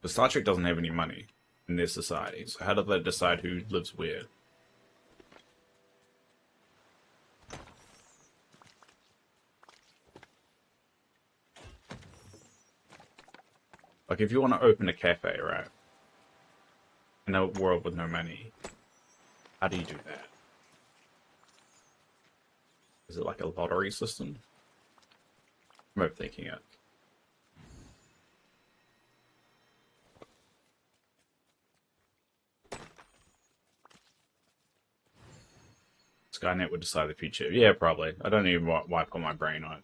[SPEAKER 1] But Star Trek doesn't have any money in their society, so how do they decide who lives where? Like, if you want to open a cafe, right, in a world with no money, how do you do that? Is it like a lottery system? I'm overthinking it. Skynet would decide the future. Yeah, probably. I don't even wipe on my brain on it.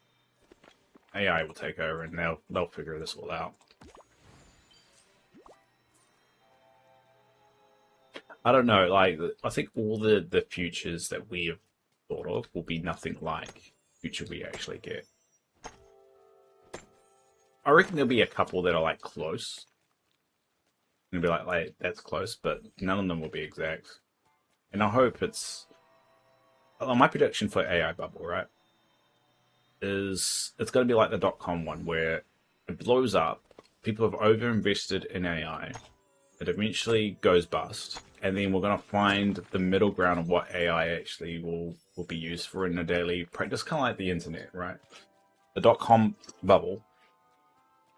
[SPEAKER 1] AI will take over and they'll figure this all out. I don't know, like, I think all the futures that we have thought of will be nothing like future we actually get. I reckon there'll be a couple that are like close. And be like, that's close, but none of them will be exact. And I hope it's... my prediction for AI bubble, right, is it's going to be like the .com one, where it blows up, people have overinvested in AI, it eventually goes bust, and then we're going to find the middle ground of what AI actually will be used for in a daily practice, kind of like the internet, right? The .com bubble,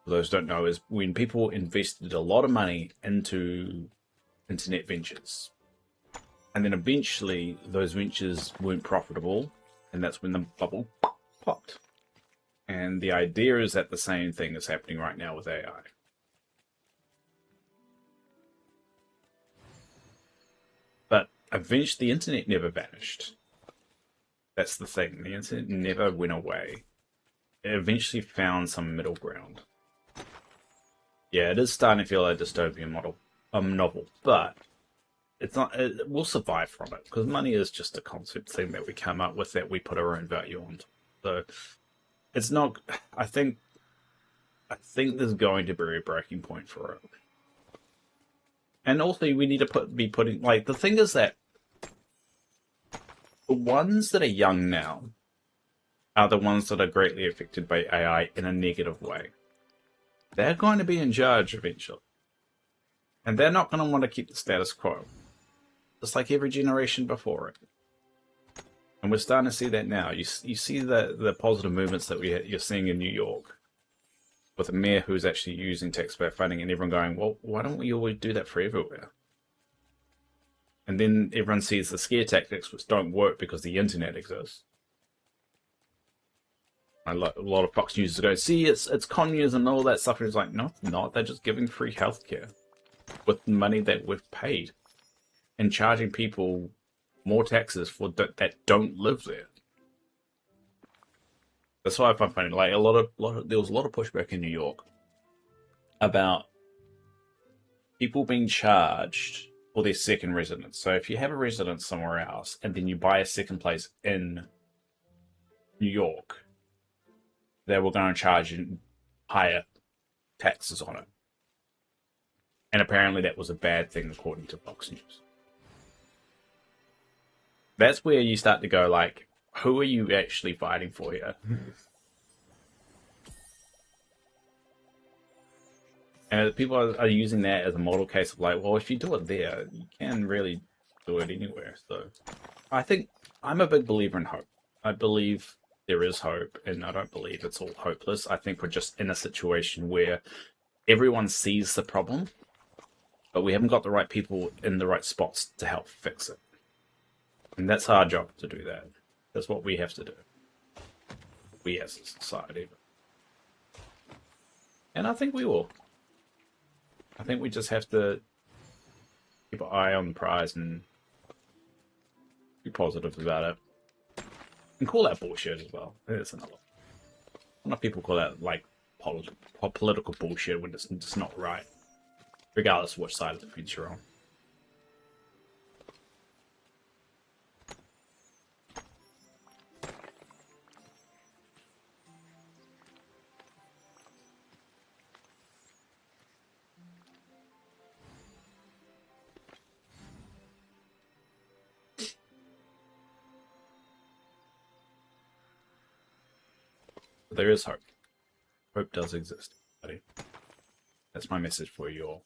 [SPEAKER 1] for those who don't know, is when people invested a lot of money into internet ventures. And then eventually those ventures weren't profitable, and that's when the bubble popped. And the idea is that the same thing is happening right now with AI. But eventually the internet never vanished. That's the thing. The internet never went away. It eventually found some middle ground. Yeah, it is starting to feel like a dystopian novel, but it's not. It will survive from it because money is just a concept thing that we come up with that we put our own value on. So it's not. I think there's going to be a breaking point for it, and also we need to be putting, like, the thing is that the ones that are young now are the ones that are greatly affected by AI in a negative way. They're going to be in charge eventually, and they're not going to want to keep the status quo. Just like every generation before it. And we're starting to see that now. You see the positive movements that you're seeing in New York. with a mayor who's actually using taxpayer funding, and everyone going, well, why don't we always do that for everywhere? And then everyone sees the scare tactics, which don't work because the internet exists. A lot of Fox News go, see, it's communism and all that stuff. And it's like, no, it's not. They're just giving free healthcare with money that we've paid and charging people more taxes for that don't live there. That's why I find funny. Like there was a lot of pushback in New York about people being charged for their second residence. So if you have a residence somewhere else and then you buy a second place in New York, they were going to charge you higher taxes on it. And apparently that was a bad thing according to Fox News. That's where you start to go like, who are you actually fighting for here? And people are using that as a model case of like, well, if you do it there, you can really do it anywhere. So I think I'm a big believer in hope. I believe there is hope, and I don't believe it's all hopeless. I think we're just in a situation where everyone sees the problem, but we haven't got the right people in the right spots to help fix it. And that's our job to do that. That's what we have to do. We as a society. And I think we will. I think we just have to keep an eye on the prize and be positive about it. And call that bullshit as well. That's another. A lot of people call that like political bullshit when it's just not right, regardless of which side of the fence you're on. But there is hope. Hope does exist, buddy. That's my message for you all.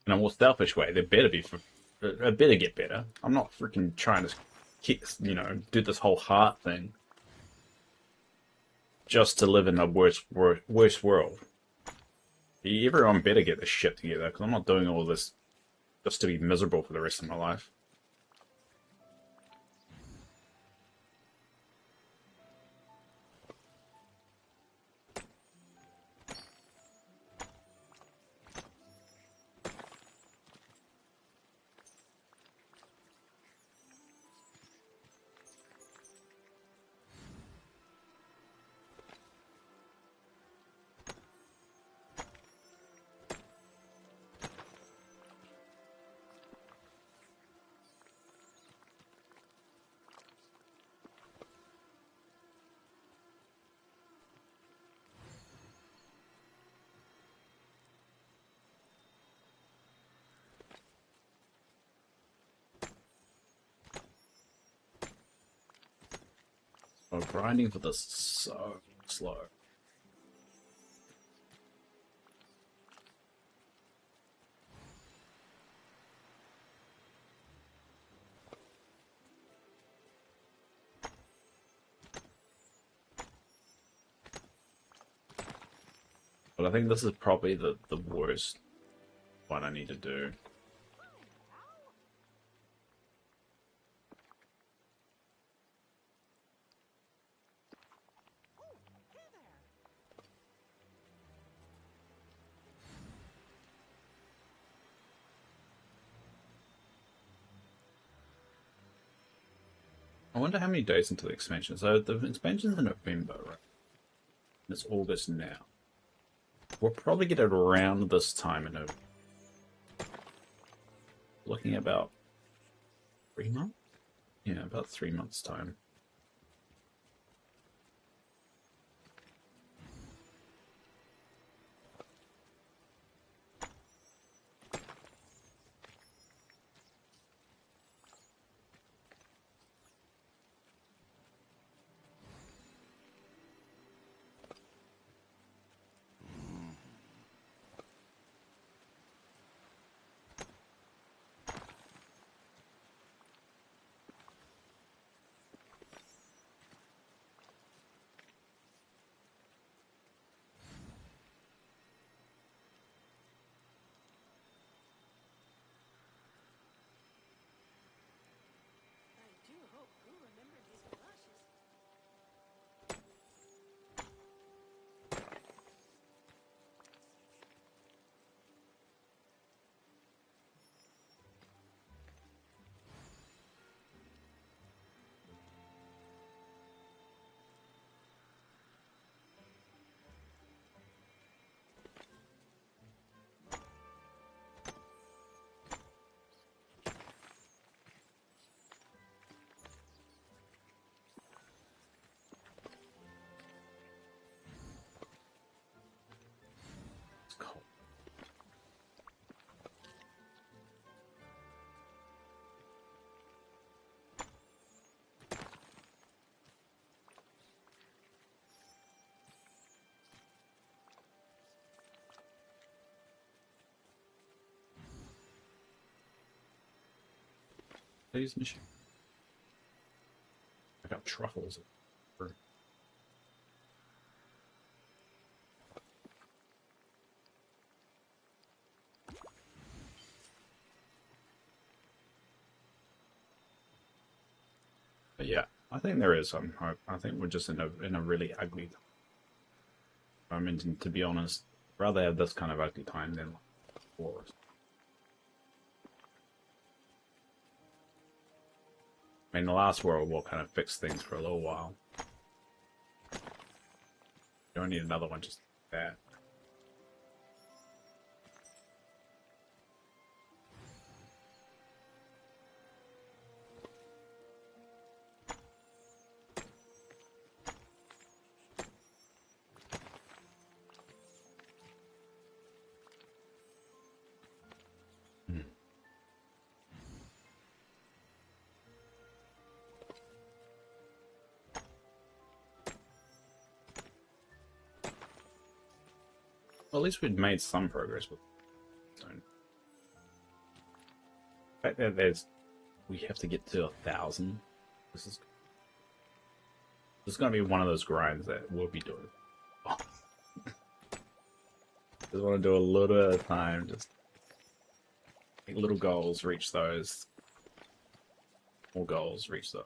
[SPEAKER 1] In a more selfish way, there better be it better get better. I'm not freaking trying to do this whole heart thing just to live in a worse world. Everyone better get this shit together, because I'm not doing all this just to be miserable for the rest of my life. Oh, grinding for this is so slow. But I think this is probably the worst one I need to do. I wonder how many days until the expansion. So the expansion's in November, right? It's August now. We'll probably get it around this time in November. Looking at about 3 months? Yeah, about 3 months' time. These machines. I got truffles. But yeah, I think there is some hope. I think we're just in a really ugly time. I mean, to be honest, I'd rather have this kind of ugly time than like wars. I mean, the last World War kind of fixed things for a little while. You don't need another one just like that. Well, at least we've made some progress with stone. The fact that we have to get to 1,000. This is going to be one of those grinds that we'll be doing. Oh. Just want to do a little at a time. Just make little goals, reach those. More goals, reach those.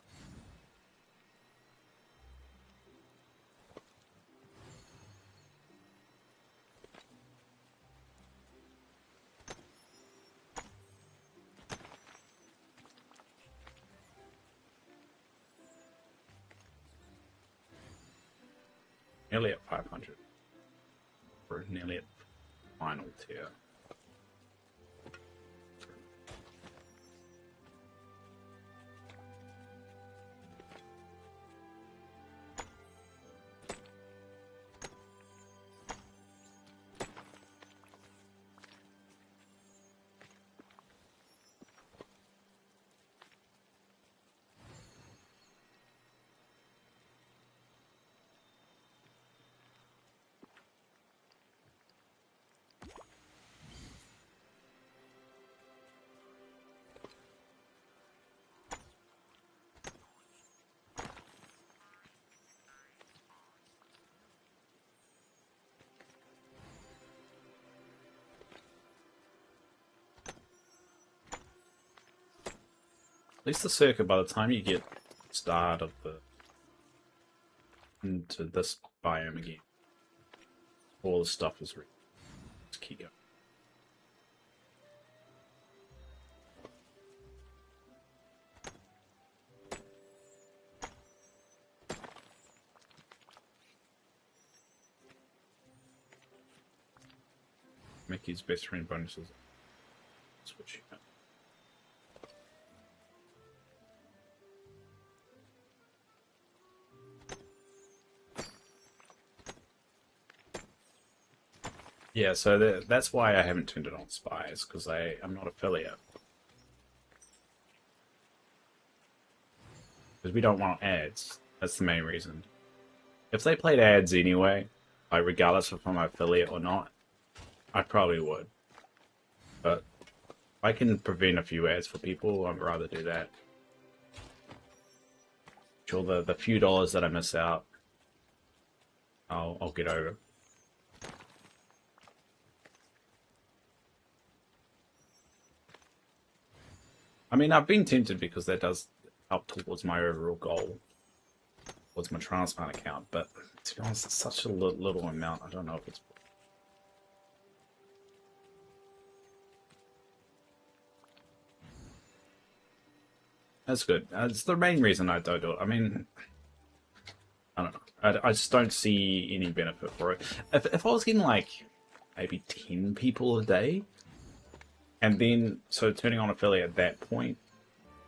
[SPEAKER 1] Nearly at 500. We're nearly at final tier. At least the circuit, by the time you get start of the into this biome again, all the stuff is ready. Just keep going. Mickey's best friend bonuses. Switch. Yeah, so that's why I haven't turned it on spies, because I'm not affiliate. Because we don't want ads. That's the main reason. If they played ads anyway, like regardless if I'm affiliate or not, I probably would. But if I can prevent a few ads for people, I'd rather do that. Sure, the few dollars that I miss out, I'll get over. I mean, I've been tempted because that does help towards my overall goal, towards my transplant account, but to be honest, it's such a little amount, I don't know if it's... That's good. It's the main reason I don't do it. I mean, I don't know. I just don't see any benefit for it. If I was getting like maybe 10 people a day, and then, so turning on affiliate at that point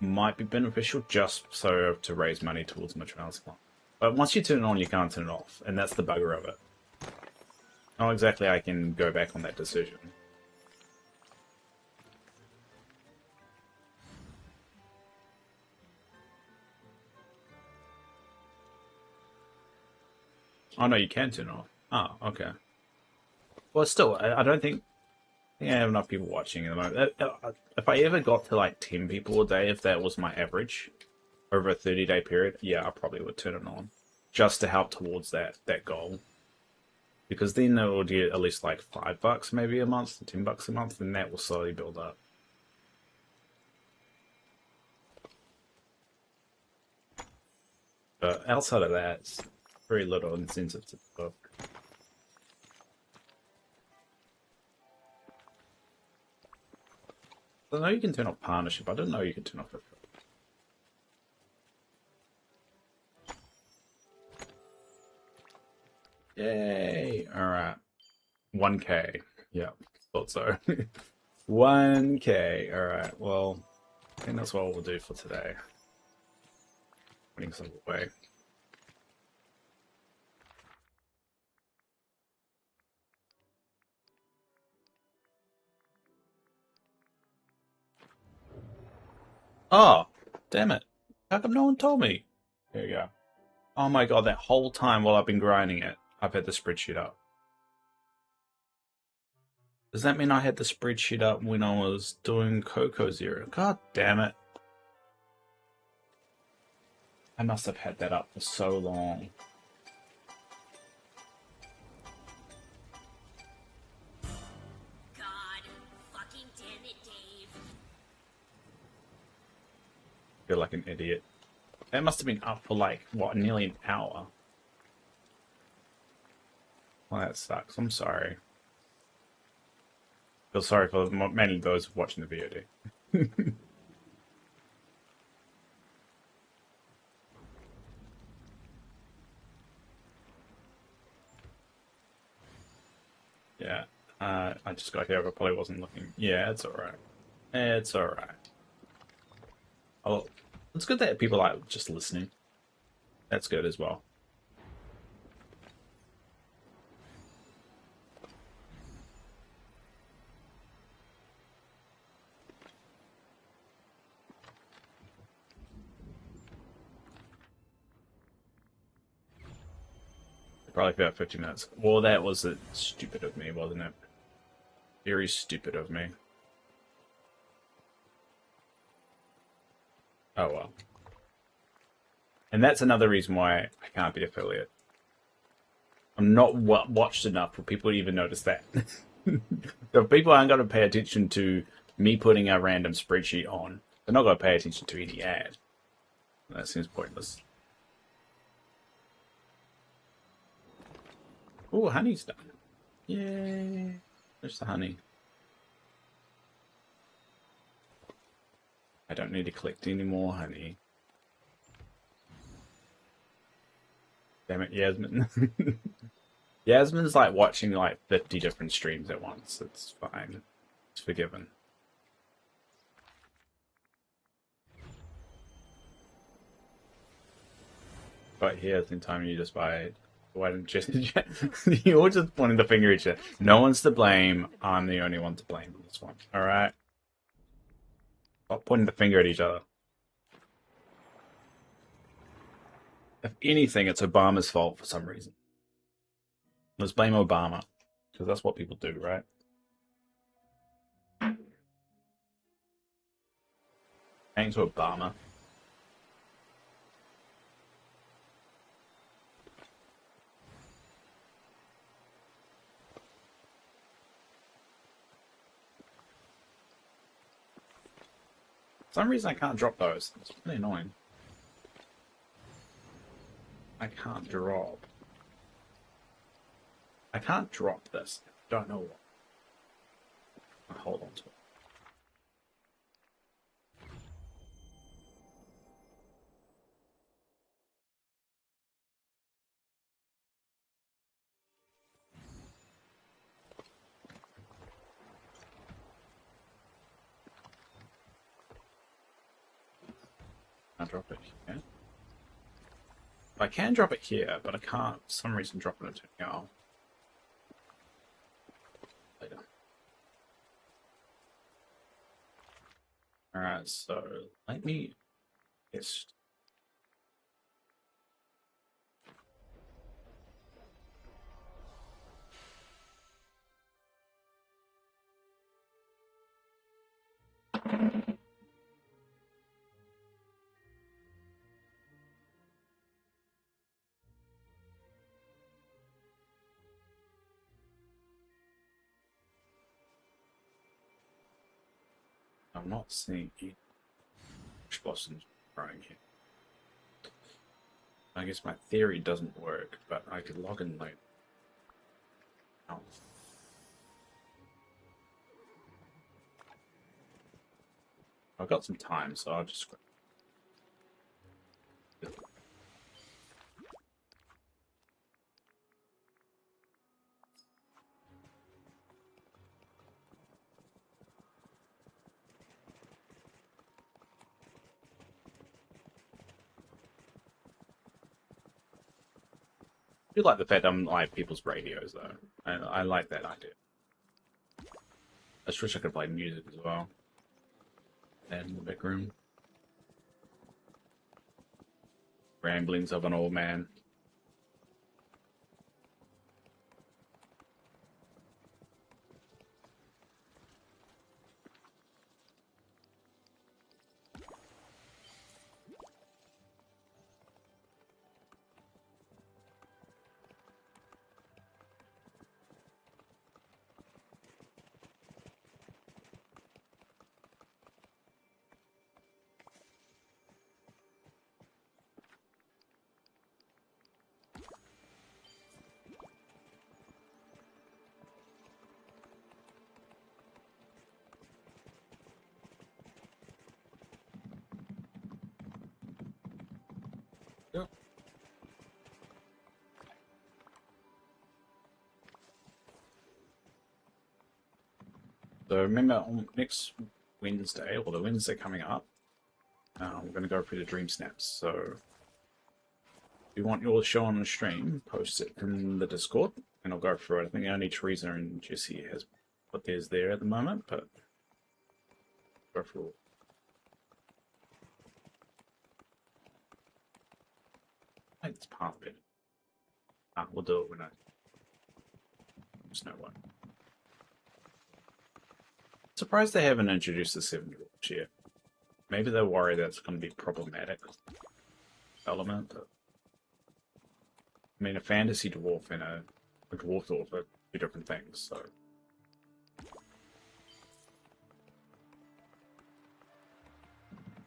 [SPEAKER 1] might be beneficial just so to raise money towards my transplant. But once you turn it on, you can't turn it off, and that's the bugger of it. Not exactly I can go back on that decision. Oh no, you can turn it off. Oh, okay. Well, still, I don't think think I have enough people watching at the moment. If I ever got to like 10 people a day, if that was my average over a 30-day period, yeah, I probably would turn it on just to help towards that goal. Because then it will get at least like $5 maybe a month, $10 a month, and that will slowly build up. But outside of that, it's very little incentive to book. I know you can turn off partnership. I didn't know you could turn off it. Yay! Alright. 1K. Yeah, thought so. 1K. Alright, well, I think that's what we'll do for today. Putting some away. Oh, damn it. How come no one told me? There you go. Oh my god, that whole time while I've been grinding it, I've had the spreadsheet up. Does that mean I had the spreadsheet up when I was doing Coco Zero? God damn it. I must have had that up for so long.
[SPEAKER 2] God fucking damn it, Dave.
[SPEAKER 1] I feel like an idiot. That must have been up for like, what, nearly an hour? Well, that sucks. I'm sorry. Feel sorry for many of those watching the VOD. Yeah, I just got here, but probably wasn't looking. Yeah, it's alright. It's alright. Oh, it's good that people are just listening. That's good as well. Probably for about 50 minutes. Well, that was stupid of me, wasn't it? Very stupid of me. Oh well. And that's another reason why I can't be affiliate. I'm not watched enough for people to even notice that. If people aren't going to pay attention to me putting a random spreadsheet on, they're not going to pay attention to any ad. That seems pointless. Oh, honey's done. Yay. There's the honey. I don't need to collect any more honey. Damn it, Yasmin. Yasmin's like watching like 50 different streams at once. It's fine. It's forgiven. But here's in time you just buy it. Why didn't you? You're just pointing the finger at you. No one's to blame. I'm the only one to blame on this one. All right. Stop pointing the finger at each other. If anything, it's Obama's fault for some reason. Let's blame Obama, because that's what people do, right? Thanks to Obama. For some reason I can't drop those. It's really annoying. I can't drop. I can't drop this. Don't know what. I'll hold on to it. I'll drop it here. I can drop it here, but I can't for some reason drop it into here. Later. Alright, so let me just I'm not seeing any blossoms growing here. I guess my theory doesn't work, but I could log in later. Oh. I've got some time, so I'll just. I do like the fact I'm like people's radios though. I like that idea. I just wish I could play music as well. And in the back room. Ramblings of an old man. Yep. So remember on next Wednesday, or the Wednesday coming up, we're going to go through the dream snaps. So if you want yours shown on the stream, post it in the Discord, and I'll go through it. I think only Teresa and Jesse has put theirs there at the moment, but go through all. I think it's part of it. We'll do it when I just know what. Surprised they haven't introduced the 7 dwarfs yet. Maybe they're worried that's going to be problematic element. But, I mean, a fantasy dwarf and a dwarf dwarf are two different things, so.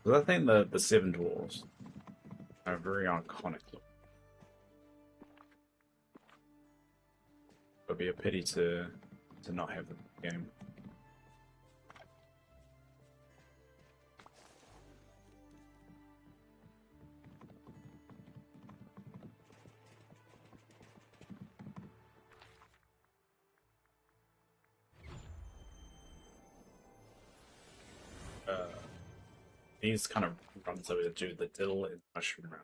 [SPEAKER 1] But I think the 7 dwarves are very iconic look. It would be a pity to not have them in the game. These kind of runs over to do the dill and mushroom run.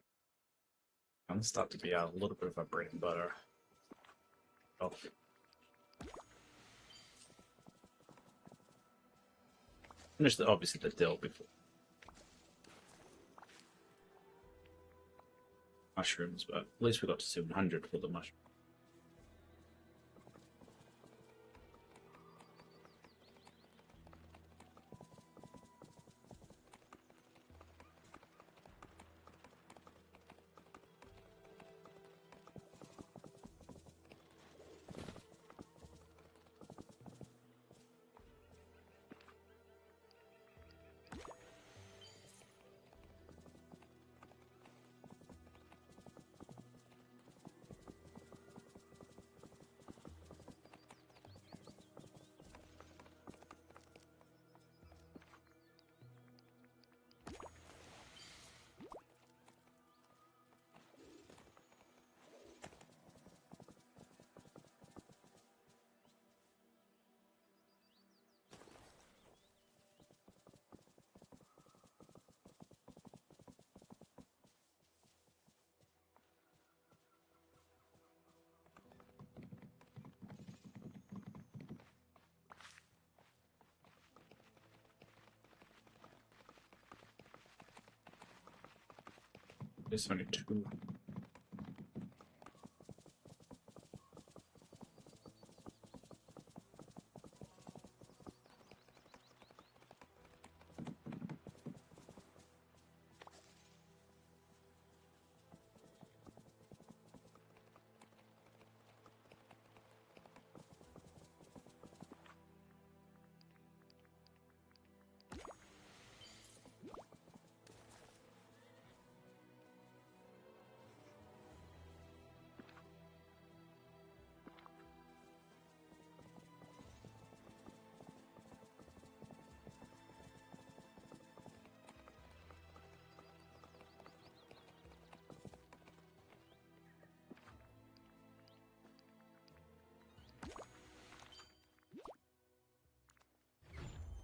[SPEAKER 1] And start to be a little bit of a bread and butter. Oh. Finish obviously the dill before mushrooms, but at least we got to 700 for the mushroom. There's only 2.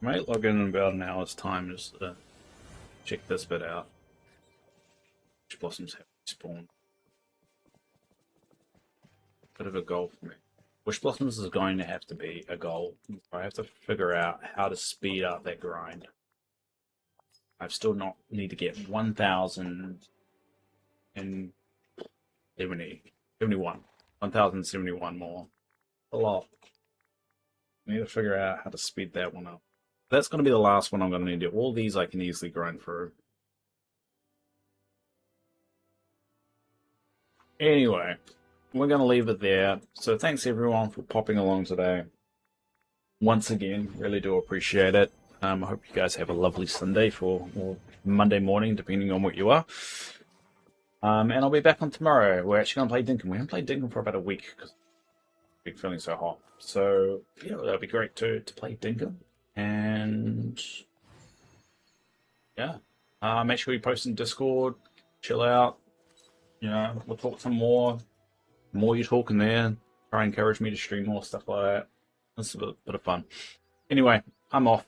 [SPEAKER 1] I might log in about an hour's time just to check this bit out. Which blossoms have spawned? Bit of a goal for me. Wish Blossoms is going to have to be a goal. I have to figure out how to speed up that grind. I've still not need to get 1,071. 1,071 more. A lot. I need to figure out how to speed that one up. That's going to be the last one I'm going to need to do. All these I can easily grind through. Anyway, we're going to leave it there. So thanks everyone for popping along today. Once again, really do appreciate it. I hope you guys have a lovely Sunday or Monday morning, depending on what you are. And I'll be back on tomorrow. We're actually going to play Dinkum. We haven't played Dinkum for about a week because I've been feeling so hot. So, yeah, that'll be great to play Dinkum. And, yeah. Make sure you post in Discord. Chill out. You know, we'll talk some more. The more you talk in there, try and encourage me to stream more stuff like that. It's a bit of fun. Anyway, I'm off.